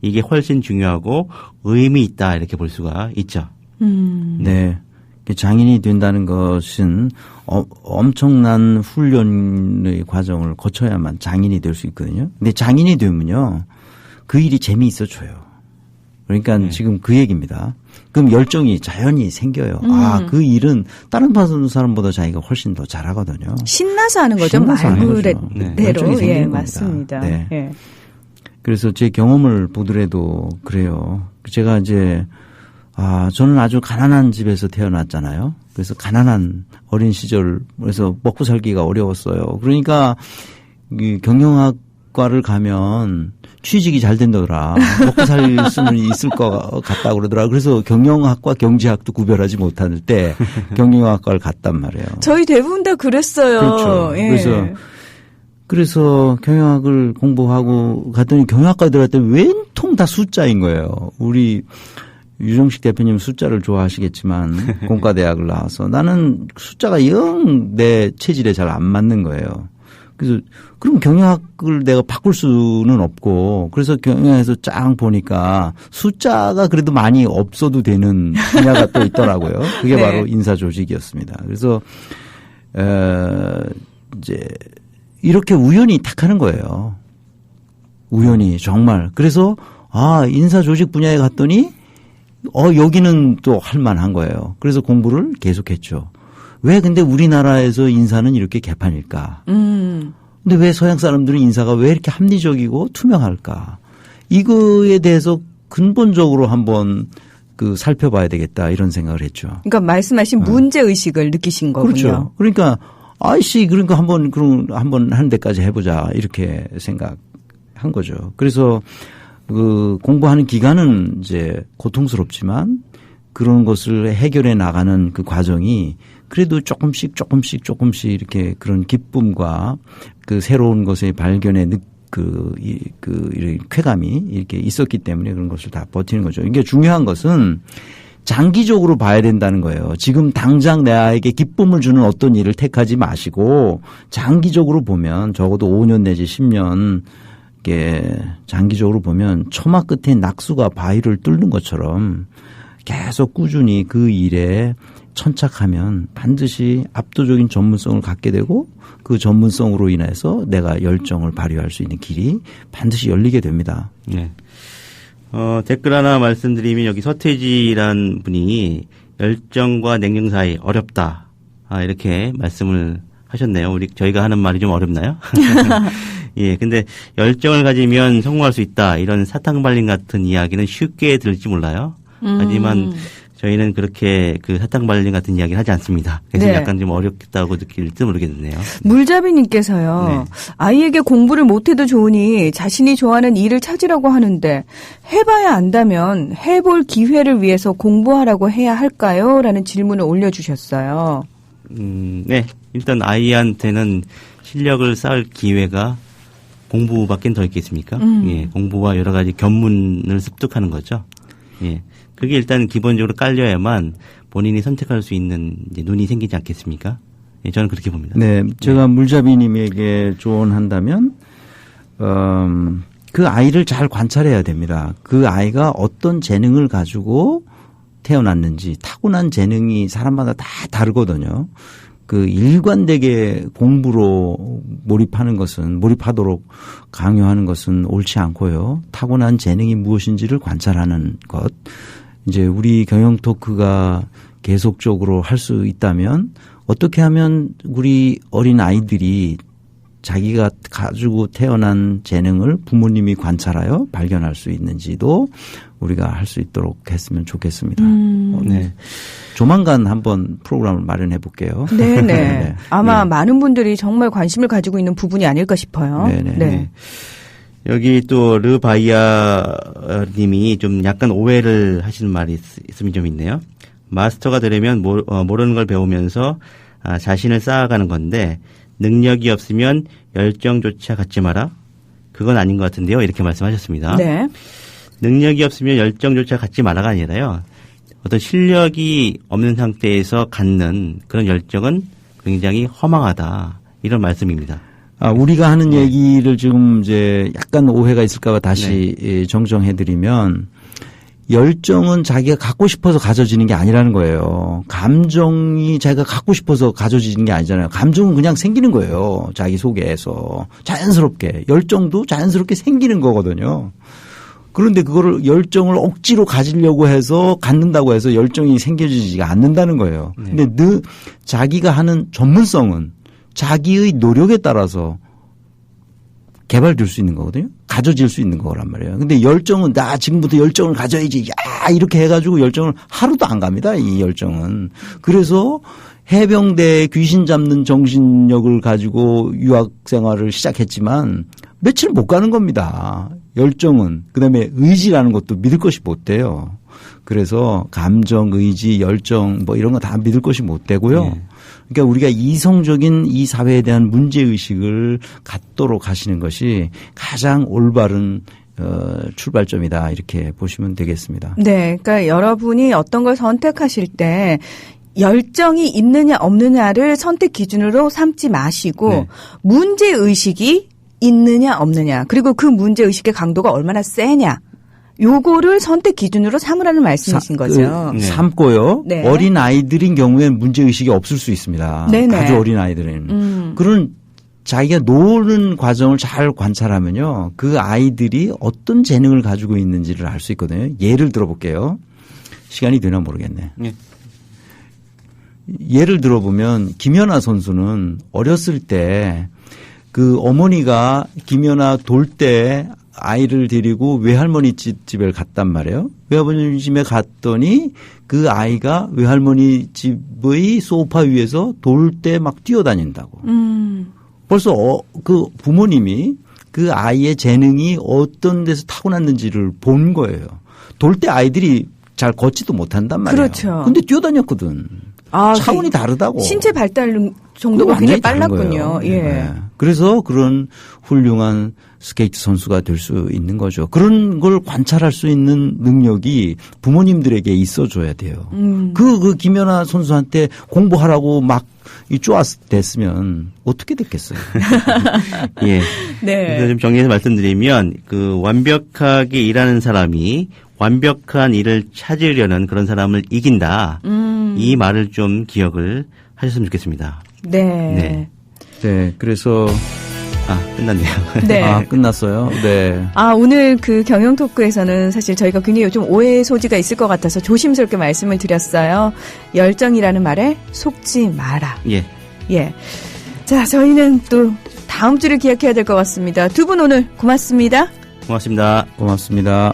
이게 훨씬 중요하고 의미 있다 이렇게 볼 수가 있죠. 네. 장인이 된다는 것은 엄청난 훈련의 과정을 거쳐야만 장인이 될 수 있거든요. 근데 장인이 되면요. 그 일이 재미있어져요. 그러니까 지금 그 얘기입니다. 그럼 열정이 자연히 생겨요. 아, 그 일은 다른 사람보다 자기가 훨씬 더 잘하거든요. 신나서 하는 거죠. 말 그대로. 예, 맞습니다. 네. 예. 그래서 제 경험을 보더라도 그래요. 제가 이제 저는 아주 가난한 집에서 태어났잖아요. 그래서 가난한 어린 시절, 그래서 먹고 살기가 어려웠어요. 그러니까 이 경영학과를 가면 취직이 잘 된다더라. 먹고 살 수는 있을 것 같다 그러더라. 그래서 경영학과 경제학도 구별하지 못할 때 경영학과를 갔단 말이에요. 저희 대부분 다 그랬어요. 그렇죠. 예. 그래서 경영학을 공부하고 갔더니 경영학과 들어갔더니 웬통 다 숫자인 거예요. 우리 유정식 대표님 숫자를 좋아하시겠지만 공과대학을 나와서 나는 숫자가 영 내 체질에 잘 안 맞는 거예요. 그래서 그럼 경영학을 내가 바꿀 수는 없고 그래서 경영학에서 쫙 보니까 숫자가 그래도 많이 없어도 되는 분야가 또 있더라고요. 그게 네. 바로 인사조직이었습니다. 그래서 이제 이렇게 우연히 탁 하는 거예요. 우연히 정말. 그래서 인사조직 분야에 갔더니 여기는 또 할만한 거예요. 그래서 공부를 계속했죠. 왜 근데 우리나라에서 인사는 이렇게 개판일까? 근데 왜 서양 사람들은 인사가 왜 이렇게 합리적이고 투명할까? 이거에 대해서 근본적으로 한번 살펴봐야 되겠다 이런 생각을 했죠. 그러니까 말씀하신 문제 의식을 느끼신 거군요. 그렇죠. 그러니까 그러니까 한번 하는 데까지 해보자 이렇게 생각한 거죠. 그래서 공부하는 기간은 이제 고통스럽지만 그런 것을 해결해 나가는 그 과정이 그래도 조금씩 이렇게 그런 기쁨과 그 새로운 것의 발견의 이런 쾌감이 이렇게 있었기 때문에 그런 것을 다 버티는 거죠. 이게 중요한 것은 장기적으로 봐야 된다는 거예요. 지금 당장 나에게 기쁨을 주는 어떤 일을 택하지 마시고 장기적으로 보면 적어도 5년 내지 10년 이게 장기적으로 보면 초막 끝에 낙수가 바위를 뚫는 것처럼 계속 꾸준히 그 일에 천착하면 반드시 압도적인 전문성을 갖게 되고 그 전문성으로 인해서 내가 열정을 발휘할 수 있는 길이 반드시 열리게 됩니다. 네. 댓글 하나 말씀드리면 여기 서태지란 분이 열정과 냉정 사이 어렵다. 이렇게 말씀을 하셨네요. 저희가 하는 말이 좀 어렵나요? 예, 근데 열정을 가지면 성공할 수 있다. 이런 사탕발림 같은 이야기는 쉽게 들을지 몰라요. 하지만 저희는 그렇게 사탕발림 같은 이야기를 하지 않습니다. 그래서 네. 약간 좀 어렵다고 느낄지 모르겠네요. 물잡이님께서요. 네. 아이에게 공부를 못해도 좋으니 자신이 좋아하는 일을 찾으라고 하는데 해봐야 안다면 해볼 기회를 위해서 공부하라고 해야 할까요? 라는 질문을 올려주셨어요. 네. 일단 아이한테는 실력을 쌓을 기회가 공부밖엔 더 있겠습니까? 예, 공부와 여러 가지 견문을 습득하는 거죠. 예, 그게 일단 기본적으로 깔려야만 본인이 선택할 수 있는 이제 눈이 생기지 않겠습니까? 예, 저는 그렇게 봅니다. 네, 제가 물잡이님에게 조언한다면 그 아이를 잘 관찰해야 됩니다. 그 아이가 어떤 재능을 가지고 태어났는지. 타고난 재능이 사람마다 다 다르거든요. 그 일관되게 공부로 몰입하도록 강요하는 것은 옳지 않고요. 타고난 재능이 무엇인지를 관찰하는 것. 이제 우리 경영 토크가 계속적으로 할 수 있다면 어떻게 하면 우리 어린 아이들이 자기가 가지고 태어난 재능을 부모님이 관찰하여 발견할 수 있는지도 우리가 할 수 있도록 했으면 좋겠습니다. 네. 조만간 한번 프로그램을 마련해 볼게요. 네네. 네. 아마 많은 분들이 정말 관심을 가지고 있는 부분이 아닐까 싶어요. 네네. 네. 여기 또 르바이아 님이 좀 약간 오해를 하시는 말이 있음이 좀 있네요. 마스터가 되려면 모르는 걸 배우면서 자신을 쌓아가는 건데 능력이 없으면 열정조차 갖지 마라. 그건 아닌 것 같은데요. 이렇게 말씀하셨습니다. 네. 능력이 없으면 열정조차 갖지 마라가 아니라요. 어떤 실력이 없는 상태에서 갖는 그런 열정은 굉장히 허망하다. 이런 말씀입니다. 우리가 하는 얘기를 지금 이제 약간 오해가 있을까봐 다시 정정해드리면 열정은 자기가 갖고 싶어서 가져지는 게 아니라는 거예요. 감정이 자기가 갖고 싶어서 가져지는 게 아니잖아요. 감정은 그냥 생기는 거예요. 자기 속에서. 자연스럽게. 열정도 자연스럽게 생기는 거거든요. 그런데 그거를 열정을 억지로 가지려고 해서 갖는다고 해서 열정이 생겨지지가 않는다는 거예요. 근데 자기가 하는 전문성은 자기의 노력에 따라서 개발될 수 있는 거거든요. 가져질 수 있는 거란 말이에요. 근데 열정은 나 지금부터 열정을 가져야지. 야 이렇게 해가지고 열정을 하루도 안 갑니다. 이 열정은. 그래서 해병대에 귀신 잡는 정신력을 가지고 유학 생활을 시작했지만 며칠 못 가는 겁니다. 열정은. 그다음에 의지라는 것도 믿을 것이 못 돼요. 그래서 감정, 의지, 열정 뭐 이런 거 다 믿을 것이 못 되고요. 네. 그러니까 우리가 이성적인 이 사회에 대한 문제의식을 갖도록 하시는 것이 가장 올바른 출발점이다. 이렇게 보시면 되겠습니다. 네. 그러니까 여러분이 어떤 걸 선택하실 때 열정이 있느냐 없느냐를 선택 기준으로 삼지 마시고 네. 문제의식이 있느냐 없느냐 그리고 그 문제의식의 강도가 얼마나 세냐. 요거를 선택 기준으로 삼으라는 말씀이신 거죠. 삼고요. 네. 어린 아이들인 경우에는 문제의식이 없을 수 있습니다. 네네. 아주 어린 아이들은. 그런 자기가 노는 과정을 잘 관찰하면요. 그 아이들이 어떤 재능을 가지고 있는지를 알 수 있거든요. 예를 들어볼게요. 시간이 되나 모르겠네. 네. 예를 들어보면 김연아 선수는 어렸을 때 그 어머니가 김연아 돌 때 아이를 데리고 외할머니 집에 갔단 말이에요. 외할머니 집에 갔더니 그 아이가 외할머니 집의 소파 위에서 돌 때 막 뛰어다닌다고. 벌써 그 부모님이 그 아이의 재능이 어떤 데서 타고났는지를 본 거예요. 돌 때 아이들이 잘 걷지도 못한단 말이에요. 그렇죠. 근데 뛰어다녔거든. 차원이 다르다고. 신체 발달 정도가 굉장히 빨랐군요. 예. 네. 그래서 그런 훌륭한 스케이트 선수가 될 수 있는 거죠. 그런 걸 관찰할 수 있는 능력이 부모님들에게 있어줘야 돼요. 그 김연아 선수한테 공부하라고 막 됐으면 어떻게 됐겠어요? 예. 네. 그래서 좀 정리해서 말씀드리면 그 완벽하게 일하는 사람이 완벽한 일을 찾으려는 그런 사람을 이긴다. 이 말을 좀 기억을 하셨으면 좋겠습니다. 네. 네. 네. 그래서 끝났네요. 네. 끝났어요. 네. 오늘 그 경영 토크에서는 사실 저희가 굉장히 좀 오해 소지가 있을 것 같아서 조심스럽게 말씀을 드렸어요. 열정이라는 말에 속지 마라. 예. 예. 자, 저희는 또 다음 주를 기약해야 될 것 같습니다. 두 분 오늘 고맙습니다. 고맙습니다. 고맙습니다.